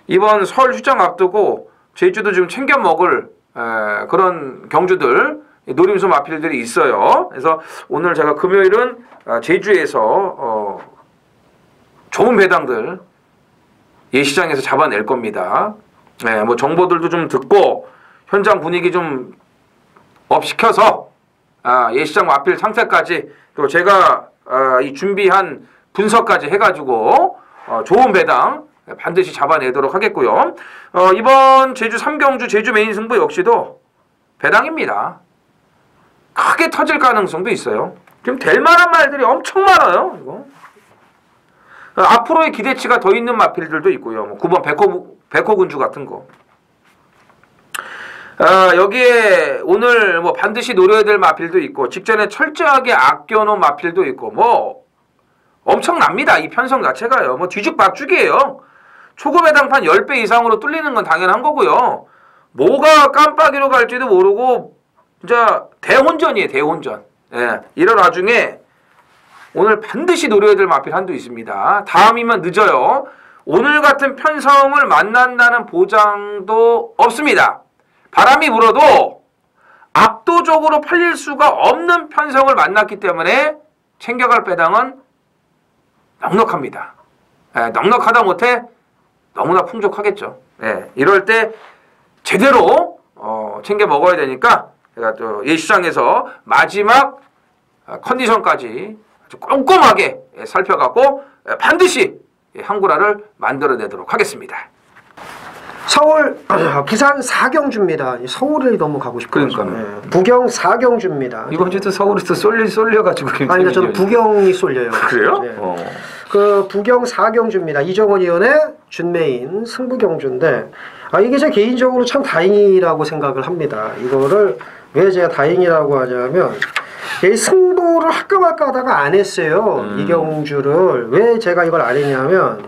Speaker 1: 이번 설 출장 앞두고 제주도 좀 챙겨 먹을 그런 경주들 노림수 마필들이 있어요. 그래서 오늘 제가 금요일은 제주에서 좋은 배당들 예시장에서 잡아낼 겁니다. 뭐 정보들도 좀 듣고 현장 분위기 좀 업시켜서 예시장 마필 상태까지 또 제가 이 준비한 분석까지 해가지고 좋은 배당 반드시 잡아내도록 하겠고요. 이번 제주 3경주 제주 메인 승부 역시도 배당입니다. 크게 터질 가능성도 있어요. 지금 될 만한 말들이 엄청 많아요. 이거. 앞으로의 기대치가 더 있는 마필들도 있고요. 뭐 9번 백호군주 같은 거. 여기에 오늘 뭐 반드시 노려야 될 마필도 있고 직전에 철저하게 아껴놓은 마필도 있고 뭐 엄청납니다. 이 편성 자체가요. 뭐 뒤죽박죽이에요. 초급 배당판 10배 이상으로 뚫리는 건 당연한 거고요. 뭐가 깜빡이로 갈지도 모르고 진짜 대혼전이에요. 대혼전. 예, 이런 와중에 오늘 반드시 노려야 될 마필 한도 있습니다. 다음이면 늦어요. 오늘 같은 편성을 만난다는 보장도 없습니다. 바람이 불어도 압도적으로 팔릴 수가 없는 편성을 만났기 때문에 챙겨갈 배당은 넉넉합니다. 넉넉하다 못해 너무나 풍족하겠죠. 이럴 때 제대로 챙겨 먹어야 되니까 제가 또 예시장에서 마지막 컨디션까지 아주 꼼꼼하게 살펴갖고 반드시 한구라를 만들어내도록 하겠습니다.
Speaker 2: 서울, 부산 4경주입니다. 서울을 너무 가고 싶어요.
Speaker 1: 그러니까요.
Speaker 2: 부경 4경주입니다.
Speaker 1: 이번 주도 서울에서 쏠려가지고.
Speaker 2: 아니, 저는 부경이 쏠려요.
Speaker 1: 그래요?
Speaker 2: 네. 그 부경 4경주입니다. 이정원 의원의 준메인 승부경주인데 이게 제 개인적으로 참 다행이라고 생각을 합니다. 이거를 왜 제가 다행이라고 하냐면 승부를 할까 말까 하다가 안 했어요. 이 경주를. 왜 제가 이걸 안 했냐면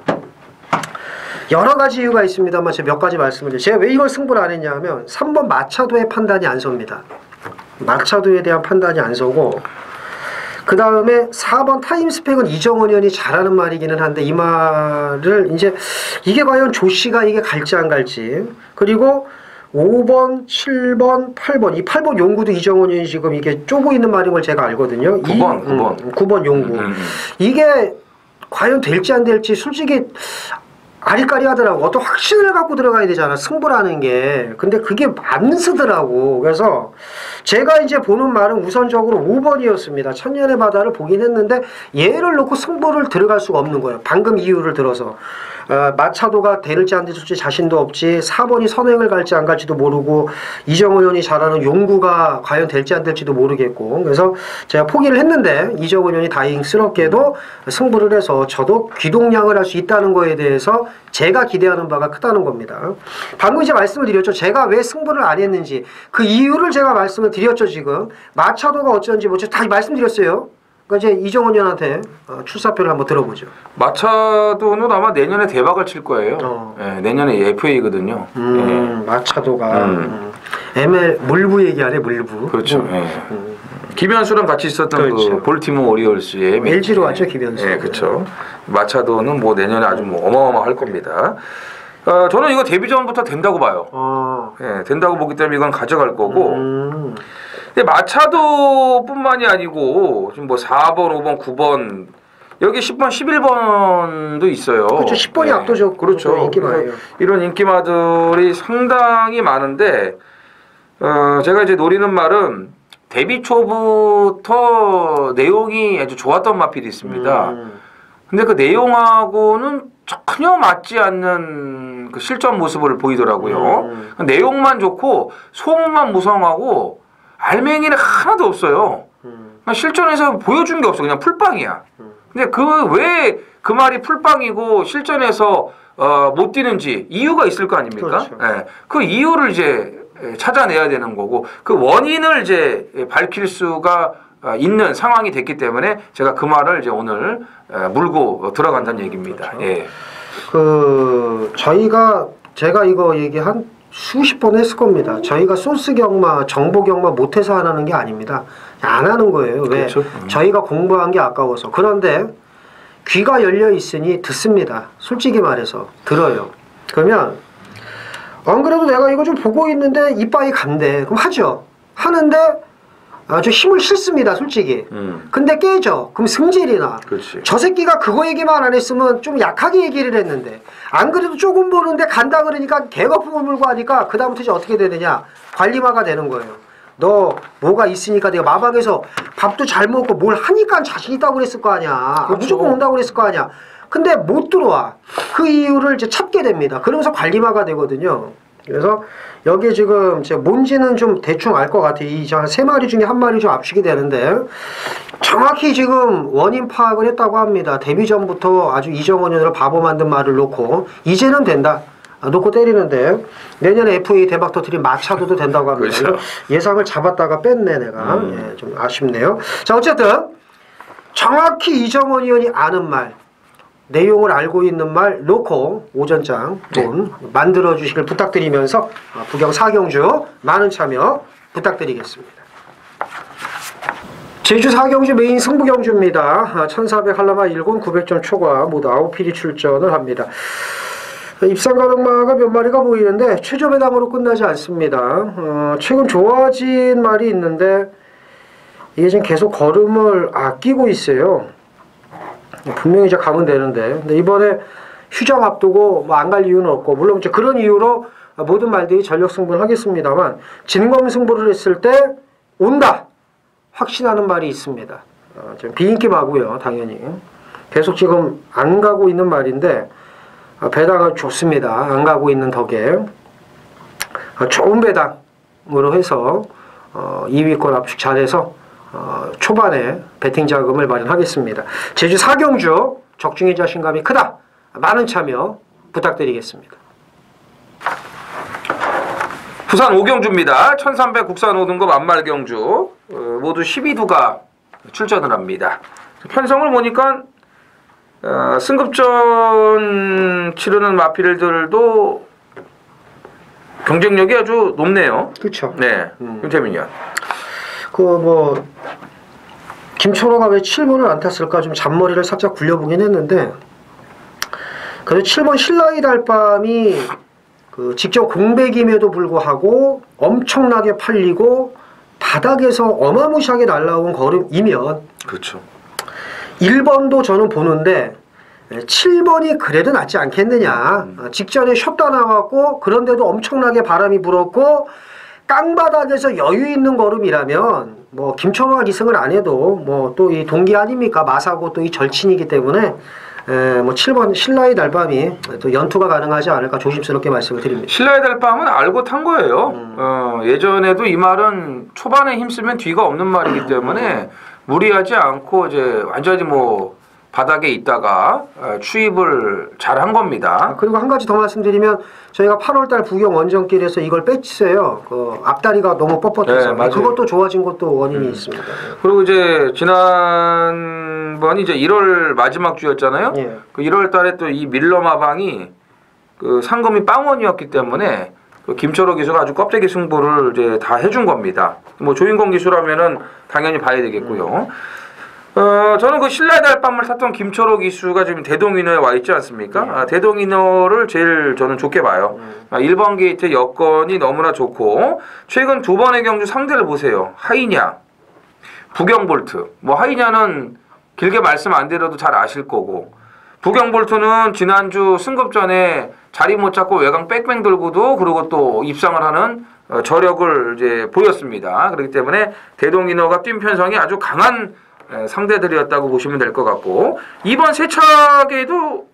Speaker 2: 여러 가지 이유가 있습니다만 제가 몇 가지 말씀을 드릴게요. 제가 왜 이걸 승부를 안 했냐면 3번 마차도의 판단이 안 섭니다. 마차도에 대한 판단이 안 서고 그 다음에 4번 타임스펙은 이정원 의원이 잘하는 말이기는 한데 이 말을 이제 이게 과연 조씨가 이게 갈지 안 갈지 그리고 5번, 7번, 8번 이 8번 용구도 이정원 의원이 지금 이게 쪼고 있는 말인 걸 제가 알거든요. 9번 용구 이게 과연 될지 안 될지 솔직히 아리까리하더라고. 어떤 확신을 갖고 들어가야 되잖아. 승부라는 게. 근데 그게 안 쓰더라고. 그래서 제가 이제 보는 말은 우선적으로 5번이었습니다. 천년의 바다를 보긴 했는데 얘를 놓고 승부를 들어갈 수가 없는 거예요. 방금 이유를 들어서. 마차도가 될지 안 될지 자신도 없지 4번이 선행을 갈지 안 갈지도 모르고 이정원 의원이 잘하는 용구가 과연 될지 안 될지도 모르겠고 그래서 제가 포기를 했는데 이정원 의원이 다행스럽게도 승부를 해서 저도 귀동냥을 할 수 있다는 거에 대해서 제가 기대하는 바가 크다는 겁니다. 방금 이제 말씀을 드렸죠. 제가 왜 승부를 안 했는지 그 이유를 제가 말씀을 드렸죠. 지금 마차도가 어쩐지 뭐지 다 말씀드렸어요. 그러니까 이제 이정원 의원한테 출사표를 한번 들어보죠.
Speaker 1: 마차도는 아마 내년에 대박을 칠 거예요. 내년에 FA거든요.
Speaker 2: 마차도가 ML 물부 얘기하네 물부.
Speaker 1: 그렇죠. 김현수랑 같이 있었던 그렇죠. 그 볼티모어 오리올스의
Speaker 2: LG로 왔죠 김현수.
Speaker 1: 그렇죠. 마차도는 뭐 내년에 아주 뭐 어마어마할 겁니다. 저는 이거 데뷔전부터 된다고 봐요. 된다고 보기 때문에 이건 가져갈 거고. 근데 마차도뿐만이 아니고 지금 뭐 4번, 5번, 9번 여기 10번, 11번도 있어요.
Speaker 2: 그렇죠. 10번이 압도적
Speaker 1: 그렇죠.
Speaker 2: 인기마예요.
Speaker 1: 이런 인기마들이 상당히 많은데 제가 이제 노리는 말은 데뷔 초부터 내용이 아주 좋았던 마필이 있습니다. 근데 그 내용하고는 전혀 맞지 않는 듯한 그 실전 모습을 보이더라고요. 내용만 좋고 소문만 무성하고 알맹이는 하나도 없어요. 그러니까 실전에서 보여준 게 없어. 그냥 풀빵이야. 근데 왜 그 말이 풀빵이고 실전에서 못 뛰는지 이유가 있을 거 아닙니까?
Speaker 2: 그렇죠.
Speaker 1: 예, 그 이유를 이제 찾아내야 되는 거고 그 원인을 이제 밝힐 수가 있는 상황이 됐기 때문에 제가 그 말을 이제 오늘 물고 들어간다는 얘기입니다.
Speaker 2: 그렇죠.
Speaker 1: 예.
Speaker 2: 제가 이거 얘기 한 수십 번 했을 겁니다. 저희가 소스 경마, 정보 경마 못해서 안 하는 게 아닙니다. 안 하는 거예요. 왜?
Speaker 1: 그렇죠.
Speaker 2: 저희가 공부한 게 아까워서. 그런데 귀가 열려 있으니 듣습니다. 솔직히 말해서 들어요. 그러면 안 그래도 내가 이거 좀 보고 있는데 이빠이 간대. 그럼 하죠. 하는데 아주 힘을 실습니다. 솔직히. 근데 깨져. 그럼 승질이 나.
Speaker 1: 그렇지.
Speaker 2: 저 새끼가 그거 얘기만 안 했으면 좀 약하게 얘기를 했는데 안 그래도 조금 보는데 간다 그러니까 개거품을 물고 하니까 그 다음부터 이제 어떻게 되느냐. 관리마가 되는 거예요. 너 뭐가 있으니까 내가 마방에서 밥도 잘 먹고 뭘 하니까 자신 있다고 그랬을 거 아니야.
Speaker 1: 그렇죠.
Speaker 2: 무조건 온다고 그랬을 거 아니야. 근데 못 들어와. 그 이유를 이제 찾게 됩니다. 그러면서 관리마가 되거든요. 그래서 여기 지금 제가 뭔지는 좀 대충 알 것 같아요. 이 세 마리 중에 한 마리 좀 압축이 되는데 정확히 지금 원인 파악을 했다고 합니다. 데뷔 전부터 아주 이정원 의원을 바보 만든 말을 놓고 이제는 된다. 놓고 때리는데 내년에 FA 대박 터트린 마차도도 된다고 합니다.
Speaker 1: 그렇죠.
Speaker 2: 예상을 잡았다가 뺐네 내가. 예, 좀 아쉽네요. 자 어쨌든 정확히 이정원 의원이 아는 말 내용을 알고 있는 말 놓고 오전장 돈 만들어 주시길 부탁드리면서 부경 4경주 많은 참여 부탁드리겠습니다. 제주 4경주 메인 승부경주입니다. 1400 한라마 1군 900점 초과 모두 9필이 출전을 합니다. 입상 가능마가 몇 마리가 보이는데 최저 배당으로 끝나지 않습니다. 최근 좋아진 말이 있는데 이게 지금 계속 걸음을 아끼고 있어요. 분명히 이제 가면 되는데 근데 이번에 휴장 앞두고 뭐 안 갈 이유는 없고 물론 이제 그런 이유로 모든 말들이 전력 승부를 하겠습니다만 진검 승부를 했을 때 온다 확신하는 말이 있습니다. 좀 비인기 마고요 당연히 계속 지금 안 가고 있는 말인데 배당은 좋습니다. 안 가고 있는 덕에 좋은 배당으로 해서 2위권 압축 잘해서 초반에 배팅 자금을 마련하겠습니다. 제주 4경주 적중의 자신감이 크다. 많은 참여 부탁드리겠습니다.
Speaker 1: 부산 5경주입니다. 1300 국산 5등급 안말경주 모두 12두가 출전을 합니다. 편성을 보니까 승급전 치르는 마필들도 경쟁력이 아주 높네요.
Speaker 2: 그렇죠.
Speaker 1: 네, 윤태민이요.
Speaker 2: 김철호가 왜 7번을 안 탔을까 좀 잔머리를 살짝 굴려보긴 했는데 그래도 7번 신라의 달밤이 직접 공백임에도 불구하고 엄청나게 팔리고 바닥에서 어마무시하게 날라온 걸음이면
Speaker 1: 그렇죠.
Speaker 2: 1번도 저는 보는데 7번이 그래도 낫지 않겠느냐. 직전에 쉬었다 나왔고 그런데도 엄청나게 바람이 불었고 깡바닥에서 여유 있는 걸음이라면 뭐 김철호가 기승을 안 해도 뭐 또 이 동기 아닙니까? 마사고 또 이 절친이기 때문에 뭐 7번 신라의 달밤이 또 연투가 가능하지 않을까 조심스럽게 말씀을 드립니다.
Speaker 1: 신라의 달밤은 알고 탄 거예요. 예전에도 이 말은 초반에 힘쓰면 뒤가 없는 말이기 때문에 무리하지 않고 이제 완전히 뭐 바닥에 있다가 추입을 잘 한 겁니다.
Speaker 2: 그리고 한 가지 더 말씀드리면 저희가 8월달 부경 원정길에서 이걸 뺐어요. 앞다리가 너무 뻣뻣해서
Speaker 1: 네,
Speaker 2: 그것도 좋아진 것도 원인이 있습니다.
Speaker 1: 그리고 이제 지난번이 이제 1월 마지막 주였잖아요.
Speaker 2: 예.
Speaker 1: 그 1월달에 또 이 밀러 마방이 그 상금이 빵원이었기 때문에 그 김철호 기수가 아주 껍데기 승부를 이제 다 해준 겁니다. 뭐 조인공 기수라면은 당연히 봐야 되겠고요. 저는 그 신라의 달밤을 탔던 김철호 기수가 지금 대동인허에 와 있지 않습니까? 대동인허를 제일 저는 좋게 봐요. 1번 게이트 여건이 너무나 좋고 최근 두 번의 경주 상대를 보세요. 하이냐, 부경볼트. 뭐 하이냐는 길게 말씀 안 드려도 잘 아실 거고 부경볼트는 지난주 승급전에 자리 못 잡고 외곽 뺑뺑 돌고도 그리고 또 입상을 하는 저력을 이제 보였습니다. 그렇기 때문에 대동인허가 뛴 편성이 아주 강한 상대들이었다고 보시면 될 것 같고 이번 세차게도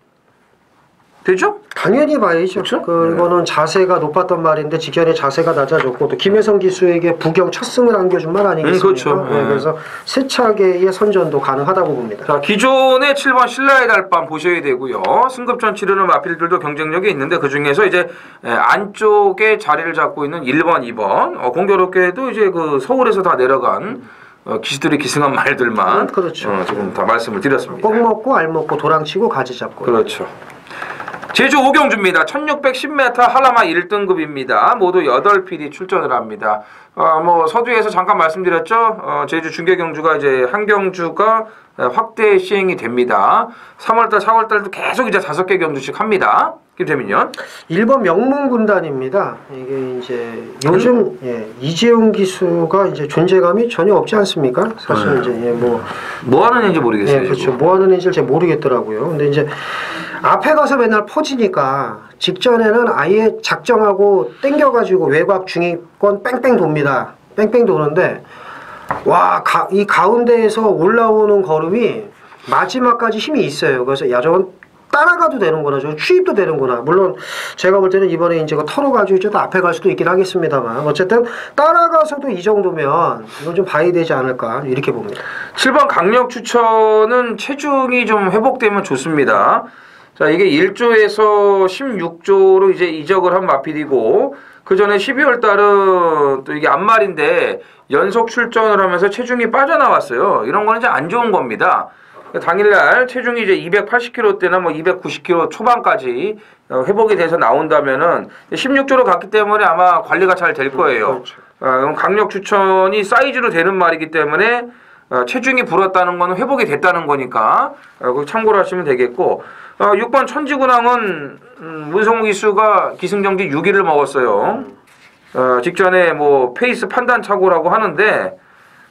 Speaker 1: 되죠?
Speaker 2: 당연히 봐야죠.
Speaker 1: 그렇죠?
Speaker 2: 그거는 자세가 높았던 말인데 직전에 자세가 낮아졌고 또 김혜성 기수에게 부경 첫 승을 안겨준 말 아니겠습니까?
Speaker 1: 그렇죠.
Speaker 2: 네, 그래서 세차게의 선전도 가능하다고 봅니다.
Speaker 1: 자, 기존의 7번 신라의 달밤 보셔야 되고요. 승급전 치르는 마필들도 경쟁력이 있는데 그 중에서 이제 안쪽에 자리를 잡고 있는 1번, 2번 공교롭게도 이제 그 서울에서 다 내려간 기수들이 기승한 말들만
Speaker 2: 그렇죠.
Speaker 1: 지금 다 말씀을 드렸습니다.
Speaker 2: 꼭 먹고 알 먹고 도랑치고 가지 잡고.
Speaker 1: 그렇죠. 제주 오경주입니다. 1610m 한라마 1등급입니다. 모두 8필이 출전을 합니다. 뭐 서두에서 잠깐 말씀드렸죠. 제주 중계경주가 이제 한 경주가 확대 시행이 됩니다. 3월달, 4월달도 계속 이제 5개 경주씩 합니다. 김태민요.
Speaker 2: 1번 명문군단입니다. 이게 이제 요즘 이재용 기수가 이제 존재감이 전혀 없지 않습니까? 사실 이제
Speaker 1: 뭐 하는 애인지 모르겠어요.
Speaker 2: 네, 그렇죠. 뭐 하는 애인지 잘 모르겠더라고요. 근데 이제 앞에 가서 맨날 퍼지니까 직전에는 아예 작정하고 땡겨가지고 외곽 중위권 뺑뺑 돕니다. 뺑뺑 도는데 와, 이 가운데에서 올라오는 걸음이 마지막까지 힘이 있어요. 그래서 야, 저건 따라가도 되는구나, 저 추입도 되는구나. 물론 제가 볼 때는 이번에 이제 털어가지고 좀 앞에 갈 수도 있긴 하겠습니다만 어쨌든 따라가서도 이 정도면 이건 좀 봐야 되지 않을까 이렇게 봅니다.
Speaker 1: 7번 강력 추천은 체중이 좀 회복되면 좋습니다. 자, 이게 1조에서 16조로 이제 이적을 한 마필이고 그 전에 12월 달은 또 이게 앞말인데 연속 출전을 하면서 체중이 빠져나왔어요. 이런 거는 이제 안 좋은 겁니다. 당일날 체중이 이제 280kg대나 뭐 290kg 초반까지 회복이 돼서 나온다면은 16조로 갔기 때문에 아마 관리가 잘 될 거예요.
Speaker 2: 그렇죠.
Speaker 1: 그럼 강력 추천이 사이즈로 되는 말이기 때문에 체중이 불었다는 거는 회복이 됐다는 거니까 참고로 하시면 되겠고 6번 천지군왕은 문성우 기수가 기승전결 6위를 먹었어요. 직전에 뭐 페이스 판단 착오라고 하는데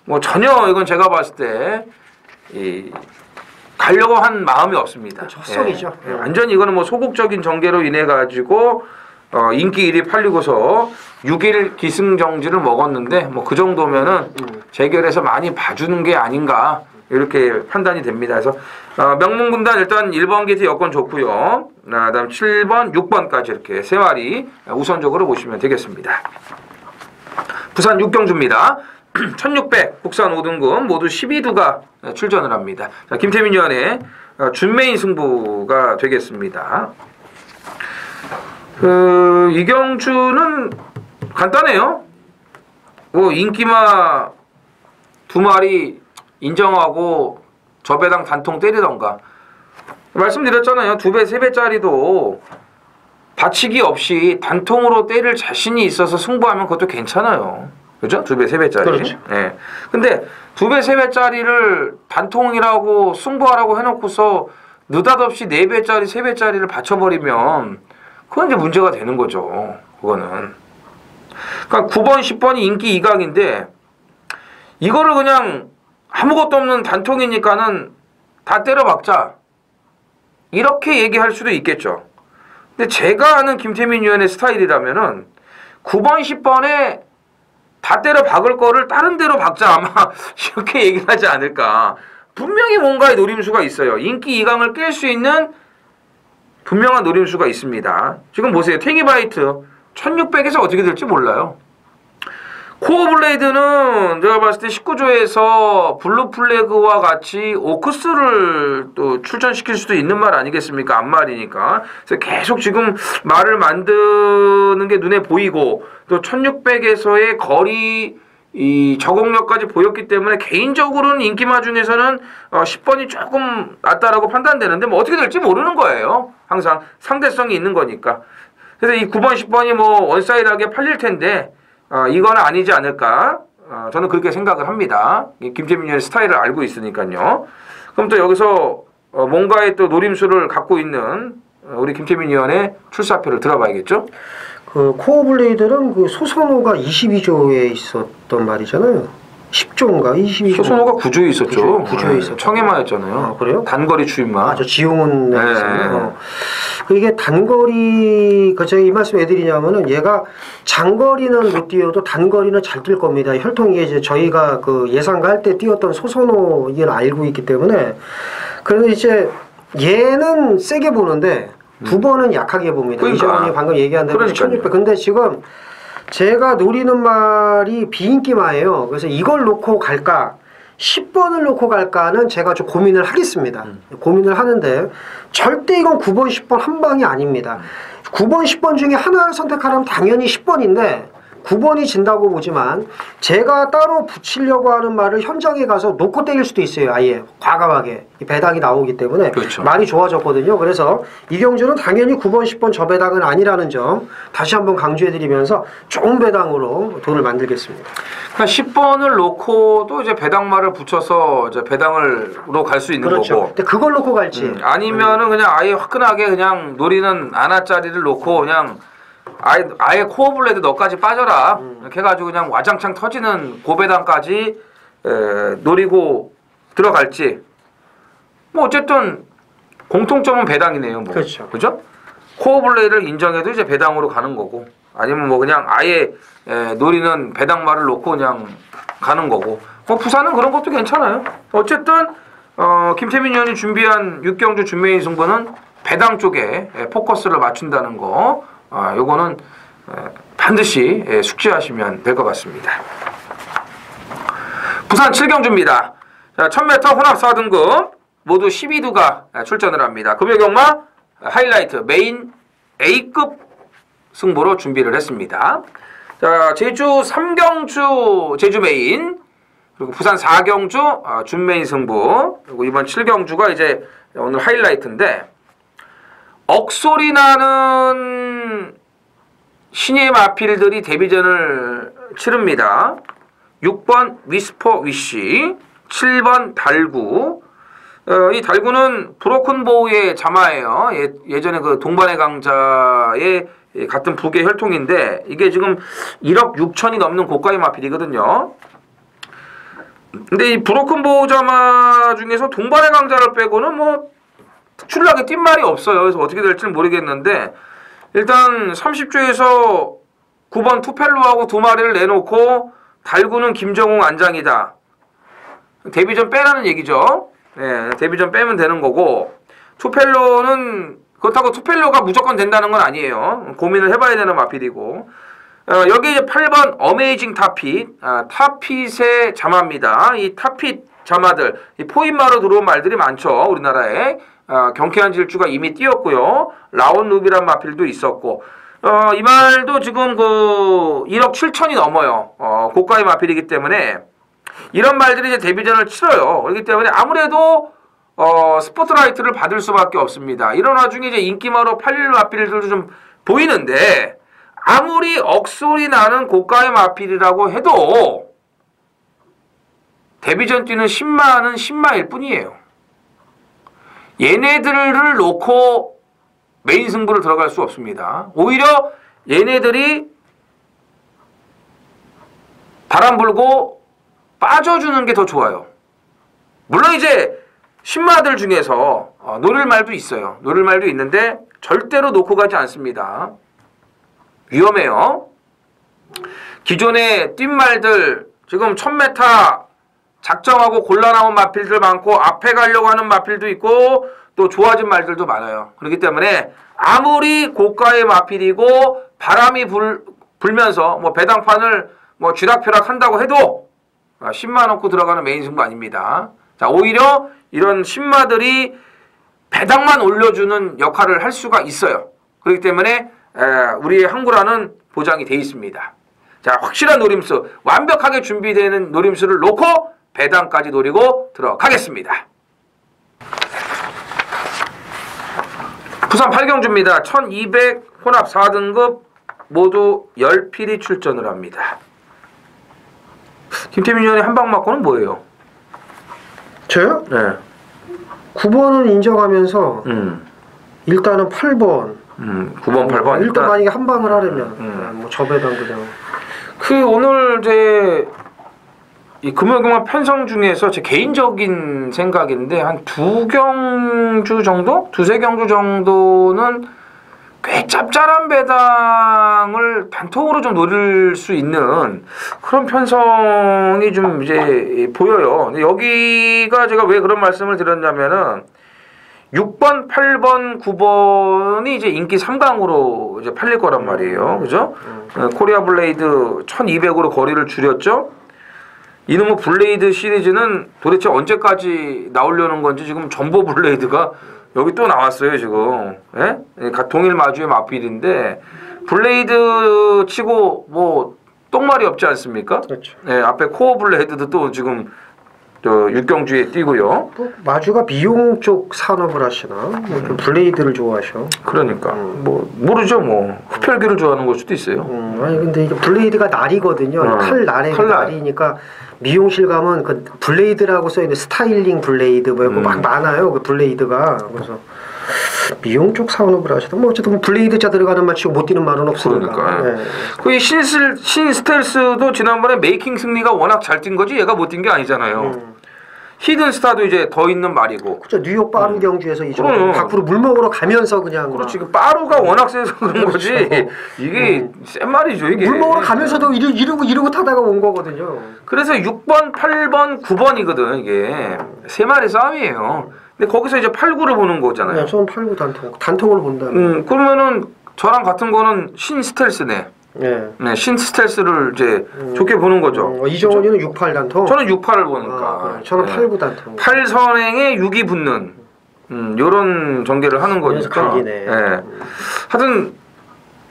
Speaker 1: 뭐 전혀 이건 제가 봤을 때 가려고 한 마음이 없습니다.
Speaker 2: 헛소리죠.
Speaker 1: 완전히 이거는 뭐 소극적인 전개로 인해 가지고 인기 1위 팔리고서 6일 기승정지를 먹었는데 뭐 그 정도면은 재결에서 많이 봐주는 게 아닌가 이렇게 판단이 됩니다. 그래서 명문군단 일단 1번 게이트 여건 좋고요. 그다음 7번, 6번까지 이렇게 3마리 우선적으로 보시면 되겠습니다. 부산 6경주입니다. 1600 국산 5등급 모두 12두가 출전을 합니다. 자, 김태민 위원의 준메인 승부가 되겠습니다. 이 경주는 간단해요. 뭐 인기마 2마리 인정하고 저배당 단통 때리던가 말씀드렸잖아요. 2배, 3배짜리도 받치기 없이 단통으로 때릴 자신이 있어서 승부하면 그것도 괜찮아요. 그죠? 2배, 3배짜리.
Speaker 2: 그렇죠.
Speaker 1: 예. 근데 2배, 3배짜리를 단통이라고 승부하라고 해놓고서 느닷없이 4배짜리, 3배짜리를 받쳐버리면 그건 이제 문제가 되는 거죠. 그거는. 그러니까 9번, 10번이 인기 2강인데 이거를 그냥 아무것도 없는 단통이니까는 다 때려박자. 이렇게 얘기할 수도 있겠죠. 근데 제가 아는 김태민 위원의 스타일이라면은 9번, 10번에 다 때려 박을 거를 다른 데로 박자 아마 이렇게 얘기를 하지 않을까. 분명히 뭔가의 노림수가 있어요. 인기 2강을 깰 수 있는 분명한 노림수가 있습니다. 지금 보세요. 탱이바이트 1600에서 어떻게 될지 몰라요. 코어블레이드는 제가 봤을 때 19조에서 블루플래그와 같이 오크스를 또 출전시킬 수도 있는 말 아니겠습니까? 앞말이니까. 그래서 계속 지금 말을 만드는 게 눈에 보이고 또 1600에서의 거리 이 적응력까지 보였기 때문에 개인적으로는 인기마 중에서는 10번이 조금 낫다라고 판단되는데 뭐 어떻게 될지 모르는 거예요. 항상 상대성이 있는 거니까. 그래서 이 9번, 10번이 뭐 원사이드하게 팔릴 텐데 이건 아니지 않을까? 저는 그렇게 생각을 합니다. 김태민 위원의 스타일을 알고 있으니까요. 그럼 또 여기서 뭔가의 또 노림수를 갖고 있는 우리 김태민 위원의 출사표를 들어봐야겠죠?
Speaker 2: 그 코어블레이드는 그 소선호가 22조에 있었던 말이잖아요. 10조인가 22조.
Speaker 1: 소선호가 9조에 있었죠.
Speaker 2: 9조에 있었죠.
Speaker 1: 청해마였잖아요.
Speaker 2: 아, 그래요?
Speaker 1: 단거리 추임마.
Speaker 2: 저 지용훈
Speaker 1: 네.
Speaker 2: 있었네요. 이게 단거리 제가 이 말씀 왜 드리냐면은 얘가 장거리는 못 뛰어도 단거리는 잘 뛸 겁니다. 혈통이 이제 저희가 그 예상가 할 때 뛰었던 소선호 이걸 알고 있기 때문에 그래서 이제 얘는 세게 보는데 두 번은 약하게 봅니다.
Speaker 1: 그러니까.
Speaker 2: 이정원이 방금 얘기한 대로
Speaker 1: 그러니까요.
Speaker 2: 1600. 근데 지금 제가 노리는 말이 비인기마예요. 그래서 이걸 놓고 갈까 10번을 놓고 갈까는 제가 좀 고민을 하겠습니다. 고민을 하는데 절대 이건 9번 10번 한 방이 아닙니다. 9번 10번 중에 하나를 선택하라면 당연히 10번인데 9번이 진다고 보지만 제가 따로 붙이려고 하는 말을 현장에 가서 놓고 때릴 수도 있어요. 아예 과감하게 이 배당이 나오기 때문에
Speaker 1: 그렇죠.
Speaker 2: 말이 좋아졌거든요. 그래서 이경주는 당연히 9번 10번 저 배당은 아니라는 점 다시 한번 강조해드리면서 좋은 배당으로 돈을 만들겠습니다.
Speaker 1: 그러니까 10번을 놓고도 이제 배당말을 붙여서 이제 배당으로 갈 수 있는
Speaker 2: 그렇죠.
Speaker 1: 거고.
Speaker 2: 근데 그걸 놓고 갈지
Speaker 1: 아니면은 그냥 아예 화끈하게 그냥 노리는 아나짜리를 놓고 그냥 아예 코어 블레드 너까지 빠져라 이렇게 해가지고 그냥 와장창 터지는 고배당까지 노리고 들어갈지 뭐 어쨌든 공통점은 배당이네요. 뭐.
Speaker 2: 그렇죠.
Speaker 1: 그죠? 코어 블레이드를 인정해도 이제 배당으로 가는 거고 아니면 뭐 그냥 아예 노리는 배당말을 놓고 그냥 가는 거고 뭐 부산은 그런 것도 괜찮아요. 어쨌든 김태민 의원이 준비한 6경주 준메인 승부는 배당 쪽에 포커스를 맞춘다는 거 요거는 반드시 숙지하시면 될 것 같습니다. 부산 7경주입니다. 자, 1000m 혼합 4등급 모두 12두가 출전을 합니다. 금요경마 하이라이트 메인 A급 승부로 준비를 했습니다. 자, 제주 3경주 제주 메인 그리고 부산 4경주 준메인 승부 그리고 이번 7경주가 이제 오늘 하이라이트인데 억소리 나는 신예 마필들이 데뷔전을 치릅니다. 6번 위스퍼 위시, 7번 달구. 이 달구는 브로큰 보우의 자마예요. 예전에 그 동반의 강자의 같은 북의 혈통인데 이게 지금 1억 6천이 넘는 고가의 마필이거든요. 근데 이 브로큰 보우 자마 중에서 동반의 강자를 빼고는 뭐 특출나게 뛴 말이 없어요. 그래서 어떻게 될지는 모르겠는데 일단 30조에서 9번 투펠로하고 두 마리를 내놓고 달구는 김정웅 안장이다. 데뷔전 빼라는 얘기죠. 네, 데뷔전 빼면 되는 거고 투펠로는 그렇다고 투펠로가 무조건 된다는 건 아니에요. 고민을 해봐야 되는 마필이고 여기 이제 8번 어메이징 타핏 타핏의 자마입니다. 이 타핏 자마들 이 포인마로 들어온 말들이 많죠. 우리나라에 경쾌한 질주가 이미 띄었고요. 라온 루비란 마필도 있었고 이 말도 지금 그 1억 7천이 넘어요. 고가의 마필이기 때문에 이런 말들이 이제 데뷔전을 치러요. 그렇기 때문에 아무래도 스포트라이트를 받을 수밖에 없습니다. 이런 와중에 이제 인기마로 팔릴 마필들도 좀 보이는데 아무리 억소리 나는 고가의 마필이라고 해도 데뷔전 뛰는 신마는 신마일 뿐이에요. 얘네들을 놓고 메인 승부를 들어갈 수 없습니다. 오히려 얘네들이 바람 불고 빠져주는 게 더 좋아요. 물론 이제 신마들 중에서 노릴 말도 있어요. 노릴 말도 있는데 절대로 놓고 가지 않습니다. 위험해요. 기존에 뛴 말들 지금 1000m 작정하고 골라 나온 마필들 많고 앞에 가려고 하는 마필도 있고 또 좋아진 말들도 많아요. 그렇기 때문에 아무리 고가의 마필이고 바람이 불면서 뭐 배당판을 뭐 쥐락펴락 한다고 해도 10만 넣고 들어가는 메인 승부 아닙니다. 자, 오히려 이런 신마들이 배당만 올려주는 역할을 할 수가 있어요. 그렇기 때문에 우리의 항구라는 보장이 돼 있습니다. 자, 확실한 노림수, 완벽하게 준비되는 노림수를 놓고 배당까지 노리고 들어가겠습니다. 부산 8경주입니다. 1200 혼합 4등급 모두 10필이 출전을 합니다. 김태민 의원이 한 방 맞고는 뭐예요?
Speaker 2: 저요?
Speaker 1: 네.
Speaker 2: 9번은 인정하면서 일단은 8번
Speaker 1: 9번 8번
Speaker 2: 일단 만약에 한 방을 하려면 뭐 저배당 그냥
Speaker 1: 그 오늘 이 금요일경마 편성 중에서 제 개인적인 생각인데 한 2경주 정도? 2~3경주 정도는 꽤 짭짤한 배당을 단톡으로 좀 노릴 수 있는 그런 편성이 좀 이제 보여요. 근데 여기가 제가 왜 그런 말씀을 드렸냐면은 6번, 8번, 9번이 이제 인기 3강으로 이제 팔릴 거란 말이에요. 그죠? 코리아 블레이드 1200으로 거리를 줄였죠. 이놈의 블레이드 시리즈는 도대체 언제까지 나오려는 건지 지금 전보 블레이드가 여기 또 나왔어요, 지금. 예? 동일 마주의 마필인데 블레이드 치고 뭐 똥말이 없지 않습니까?
Speaker 2: 그렇죠.
Speaker 1: 예, 앞에 코어 블레이드도 또 지금 육경주에 띄고요.
Speaker 2: 또 마주가 미용 쪽 산업을 하시나? 뭐 블레이드를 좋아하셔.
Speaker 1: 그러니까 뭐 모르죠, 뭐 흡혈귀를 좋아하는 걸 수도 있어요.
Speaker 2: 아니 근데 이게 블레이드가 날이거든요. 칼 날에 날이니까 미용실 가면 그 블레이드라고 써 있는 스타일링 블레이드 뭐 막 많아요. 그 블레이드가. 그래서 미용 쪽 산업을 하시던 뭐 어쨌든 블레이드자 들어가는 말 치고 못 뛰는 말은 없으니까.
Speaker 1: 그러니까.
Speaker 2: 네.
Speaker 1: 그 신 스텔스도 지난번에 메이킹 승리가 워낙 잘 뛴 거지 얘가 못 뛴 게 아니잖아요. 히든 스타도 이제 더 있는 말이고.
Speaker 2: 그렇죠. 뉴욕 빠루 경주에서 이 정도 밖으로 물 먹으러 가면서 그냥.
Speaker 1: 그렇지. 그 빠루가 워낙 세서 그런 거지. 이게 센 말이죠, 이게.
Speaker 2: 물 먹으러 가면서도 이러고 타다가 온 거거든요.
Speaker 1: 그래서 6번, 8번, 9번이거든, 이게. 세 마리 싸움이에요. 근데 거기서 이제 8, 9를 보는 거잖아요.
Speaker 2: 네, 저는 8, 9 단통을 본다면.
Speaker 1: 그러면은 저랑 같은 거는 신 스텔스네. 네, 신 스텔스를 이제 좋게 보는 거죠.
Speaker 2: 이정원이는 6, 8 단통.
Speaker 1: 저는 6, 8을 보니까.
Speaker 2: 저는 8, 9 단통.
Speaker 1: 8선행에 6이 붙는 요런 전개를 하는 거니까.
Speaker 2: 갈리네.
Speaker 1: 하여튼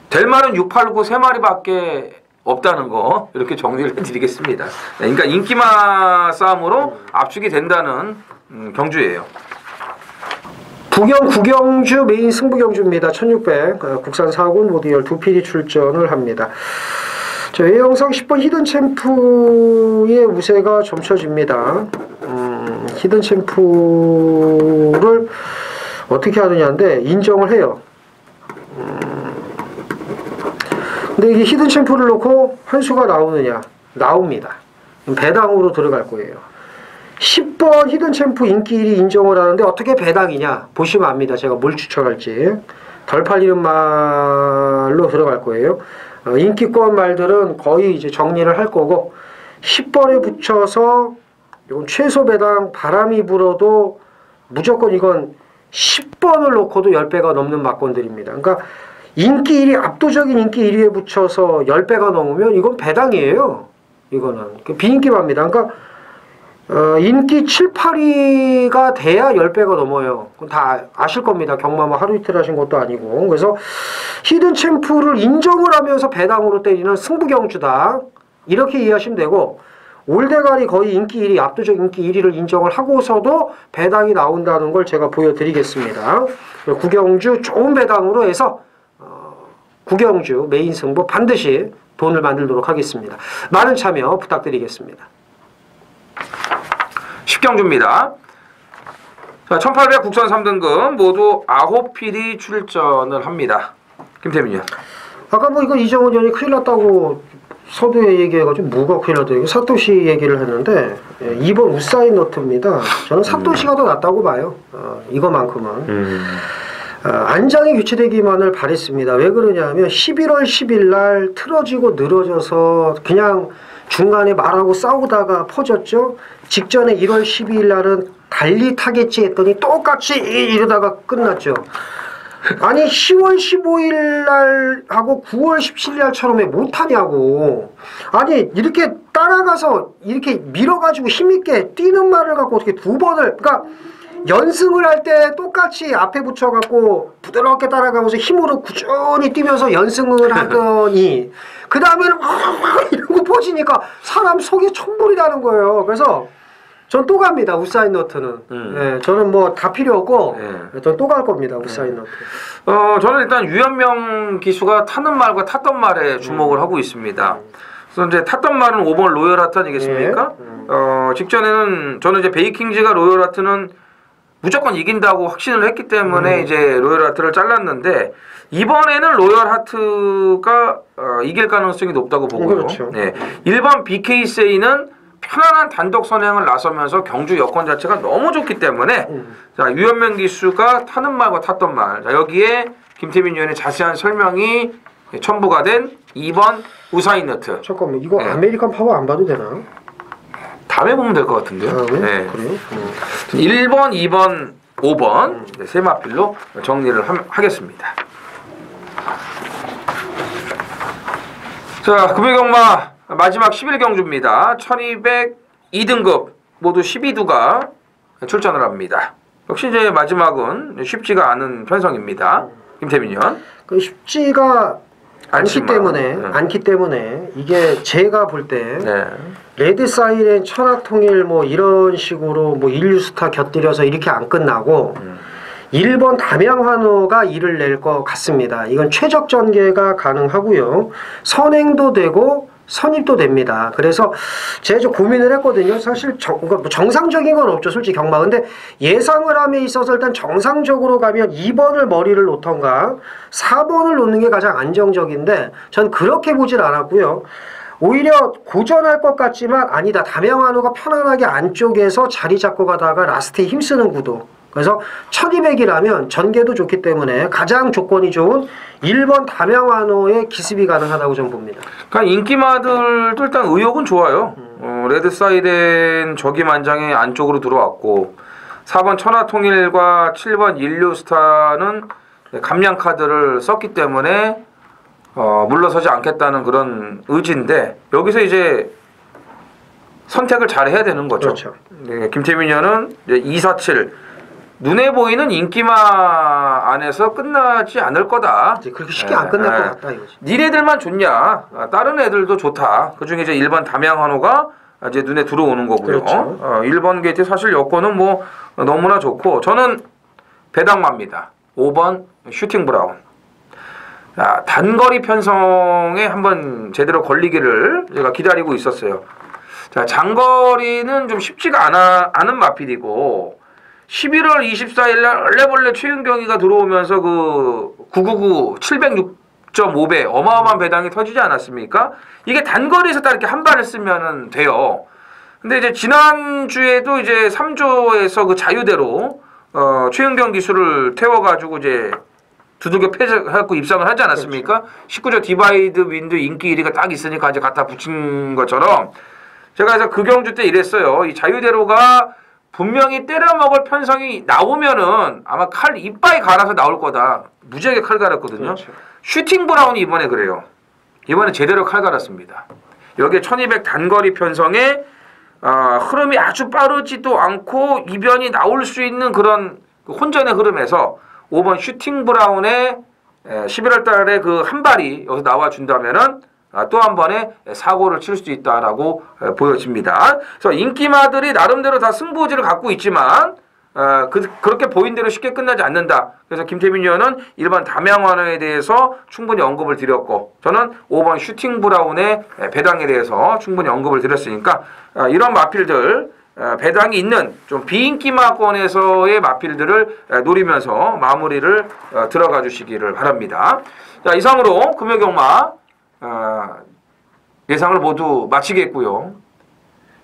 Speaker 1: 될 말은 6, 8, 9 세 마리밖에 없다는 거 이렇게 정리를 해드리겠습니다. 그러니까 인기마 싸움으로 압축이 된다는 경주예요.
Speaker 2: 구경주 메인 승부경주입니다. 1600 국산 4군 모두 12필이 출전을 합니다. 자, A영상 10번 히든 챔프의 우세가 점쳐집니다. 히든 챔프를 어떻게 하느냐인데 인정을 해요. 근데 이게 히든 챔프를 놓고 한 수가 나오느냐? 나옵니다. 배당으로 들어갈 거예요. 10번 히든 챔프 인기 1위 인정을 하는데 어떻게 배당이냐 보시면 압니다. 제가 뭘 추천할지. 덜 팔리는 말로 들어갈 거예요. 인기권 말들은 거의 이제 정리를 할 거고 10번에 붙여서 이건 최소 배당 바람이 불어도 무조건 이건 10번을 놓고도 10배가 넘는 막권들입니다. 그러니까 인기 1위 압도적인 인기 1위에 붙여서 10배가 넘으면 이건 배당이에요. 이거는 비인기마입니다. 그러니까 인기 7, 8위가 돼야 10배가 넘어요. 그건 다 아실 겁니다. 경마 뭐 하루 이틀 하신 것도 아니고. 그래서 히든 챔프를 인정을 하면서 배당으로 때리는 승부경주다. 이렇게 이해하시면 되고 올대갈이 거의 인기 1위, 압도적 인기 1위를 인정을 하고서도 배당이 나온다는 걸 제가 보여드리겠습니다. 구경주 좋은 배당으로 해서 구경주 메인 승부 반드시 돈을 만들도록 하겠습니다. 많은 참여 부탁드리겠습니다.
Speaker 1: 10경주입니다. 자, 1800 국산 3등급 모두 9필이 출전을 합니다. 김태민이요.
Speaker 2: 아까 뭐 이거 이정은 의원이 큰일 났다고 서두에 얘기해가지고 뭐가 큰일 났다고 사토시 얘기를 했는데 2번 우사인 너트입니다. 저는 사토시가 더 낫다고 봐요. 이거만큼은. 안장이 교체되기만을 바랬습니다. 왜 그러냐면 11월 10일 날 틀어지고 늘어져서 그냥 중간에 말하고 싸우다가 퍼졌죠. 직전에 1월 12일 날은 달리 타겠지 했더니 똑같이 이러다가 끝났죠. 아니 10월 15일 날 하고 9월 17일 날처럼 왜 못하냐고. 아니 이렇게 따라가서 이렇게 밀어가지고 힘있게 뛰는 말을 갖고 어떻게 두 번을 그러니까 연승을 할 때 똑같이 앞에 붙여갖고 부드럽게 따라가면서 힘으로 꾸준히 뛰면서 연승을 하더니 그 다음에는 이러고 퍼지니까 사람 속에 천불이 나는 거예요. 그래서 전 또 갑니다. 우사인 너트는. 네, 저는 뭐 다 필요 없고 전 또 갈 겁니다. 우사인 너트.
Speaker 1: 저는 일단 유현명 기수가 타는 말과 탔던 말에 주목을 하고 있습니다. 그래서 이제 탔던 말은 5번 로열하트 아니겠습니까? 직전에는 저는 이제 베이킹즈가 로열하트는 무조건 이긴다고 확신을 했기 때문에 이제 로열하트를 잘랐는데 이번에는 로열하트가 이길 가능성이 높다고 보고요.
Speaker 2: 그렇죠.
Speaker 1: 네. 1번 BK세이는 편안한 단독 선행을 나서면서 경주 여건 자체가 너무 좋기 때문에 자, 유현명 기수가 타는 말과 탔던 말. 자, 여기에 김태민 의원의 자세한 설명이 첨부가 된 2번 우사인 너트.
Speaker 2: 잠깐만 이거 아메리칸 파워 안 봐도 되나?
Speaker 1: 다음에 보면 될 것 같은데요.
Speaker 2: 네.
Speaker 1: 네.
Speaker 2: 그래요?
Speaker 1: 1번, 2번 5번 세 마필로 정리를 하겠습니다. 자, 금요경마 마지막 11경주입니다. 1202등급 모두 12두가 출전을 합니다. 역시 이제 마지막은 쉽지가 않은 편성입니다. 김태민 의원.
Speaker 2: 그 쉽지가
Speaker 1: 않지만,
Speaker 2: 않기 때문에 이게 제가 볼 때
Speaker 1: 네.
Speaker 2: 레드 사이렌, 천하통일 뭐 이런 식으로 뭐 인류스타 곁들여서 이렇게 안 끝나고 1번 담양환호가 일을 낼 것 같습니다. 이건 최적 전개가 가능하고요. 선행도 되고 선입도 됩니다. 그래서 제가 좀 고민을 했거든요. 사실 정상적인 건 없죠. 솔직히 경마. 근데 예상을 함에 있어서 일단 정상적으로 가면 2번을 머리를 놓던가 4번을 놓는 게 가장 안정적인데 전 그렇게 보질 않았고요. 오히려 고전할 것 같지만 아니다. 담양환호가 편안하게 안쪽에서 자리 잡고 가다가 라스트에 힘쓰는 구도. 그래서 1200이라면 전개도 좋기 때문에 가장 조건이 좋은 1번 담양환호의 기습이 가능하다고 저는 봅니다.
Speaker 1: 그러니까 인기마들도 일단 의욕은 좋아요. 레드 사이렌 저기만장의 안쪽으로 들어왔고 4번 천하통일과 7번 인류스타는 감량 카드를 썼기 때문에 물러서지 않겠다는 그런 의지인데 여기서 이제 선택을 잘 해야 되는 거죠.
Speaker 2: 그렇죠.
Speaker 1: 네, 김태민 의원은 247 눈에 보이는 인기마 안에서 끝나지 않을 거다.
Speaker 2: 이제 그렇게 쉽게 안 끝날 것 같다 이거지.
Speaker 1: 니네들만 좋냐? 다른 애들도 좋다. 그 중에 이제 1번 담양환호가 이제 눈에 들어오는 거고요.
Speaker 2: 그렇죠.
Speaker 1: 1번 게이트 사실 여건은 뭐 너무나 좋고 저는 배당마입니다. 5번 슈팅 브라운. 단거리 편성에 한번 제대로 걸리기를 제가 기다리고 있었어요. 자, 장거리는 좀 쉽지가 않은 마필이고 11월 24일 날 얼레벌레 최윤경이가 들어오면서 그 999 706.5배 어마어마한 배당이 터지지 않았습니까? 이게 단거리에서 딱 이렇게 한 발을 쓰면은 돼요. 근데 이제 지난주에도 이제 3조에서 그 자유대로 최윤경 기술을 태워가지고 이제 두들겨 패해갖고 입상을 하지 않았습니까? 그렇죠. 19조 디바이드 윈드 인기 1위가 딱 있으니까 이제 갖다 붙인 것처럼 제가 그래서 그 경주 때 이랬어요. 이 자유대로가 분명히 때려먹을 편성이 나오면은 아마 칼 이빨이 갈아서 나올 거다. 무지하게 칼 갈았거든요.
Speaker 2: 그렇죠.
Speaker 1: 슈팅 브라운이 이번에 그래요. 이번에 제대로 칼 갈았습니다. 여기에 1200 단거리 편성에 흐름이 아주 빠르지도 않고 이변이 나올 수 있는 그런 혼전의 흐름에서 5번 슈팅 브라운의 11월 달에 그 한 발이 여기서 나와준다면은 또 한 번의 사고를 칠 수 있다라고 보여집니다. 그래서 인기마들이 나름대로 다 승부지를 갖고 있지만 그렇게 보인 대로 쉽게 끝나지 않는다. 그래서 김태민 의원은 1번 담양환호에 대해서 충분히 언급을 드렸고 저는 5번 슈팅 브라운의 배당에 대해서 충분히 언급을 드렸으니까 이런 마필들 배당이 있는 좀 비인기마권에서의 마필들을 노리면서 마무리를 들어가 주시기를 바랍니다. 자, 이상으로 금요경마 예상을 모두 마치겠고요.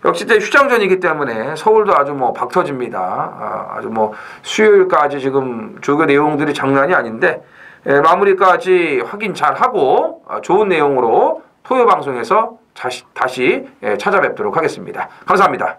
Speaker 1: 역시 이제 휴장전이기 때문에 서울도 아주 뭐 박터집니다. 아주 뭐 수요일까지 지금 조교 내용들이 장난이 아닌데 마무리까지 확인 잘 하고 좋은 내용으로 토요 방송에서 다시 찾아뵙도록 하겠습니다. 감사합니다.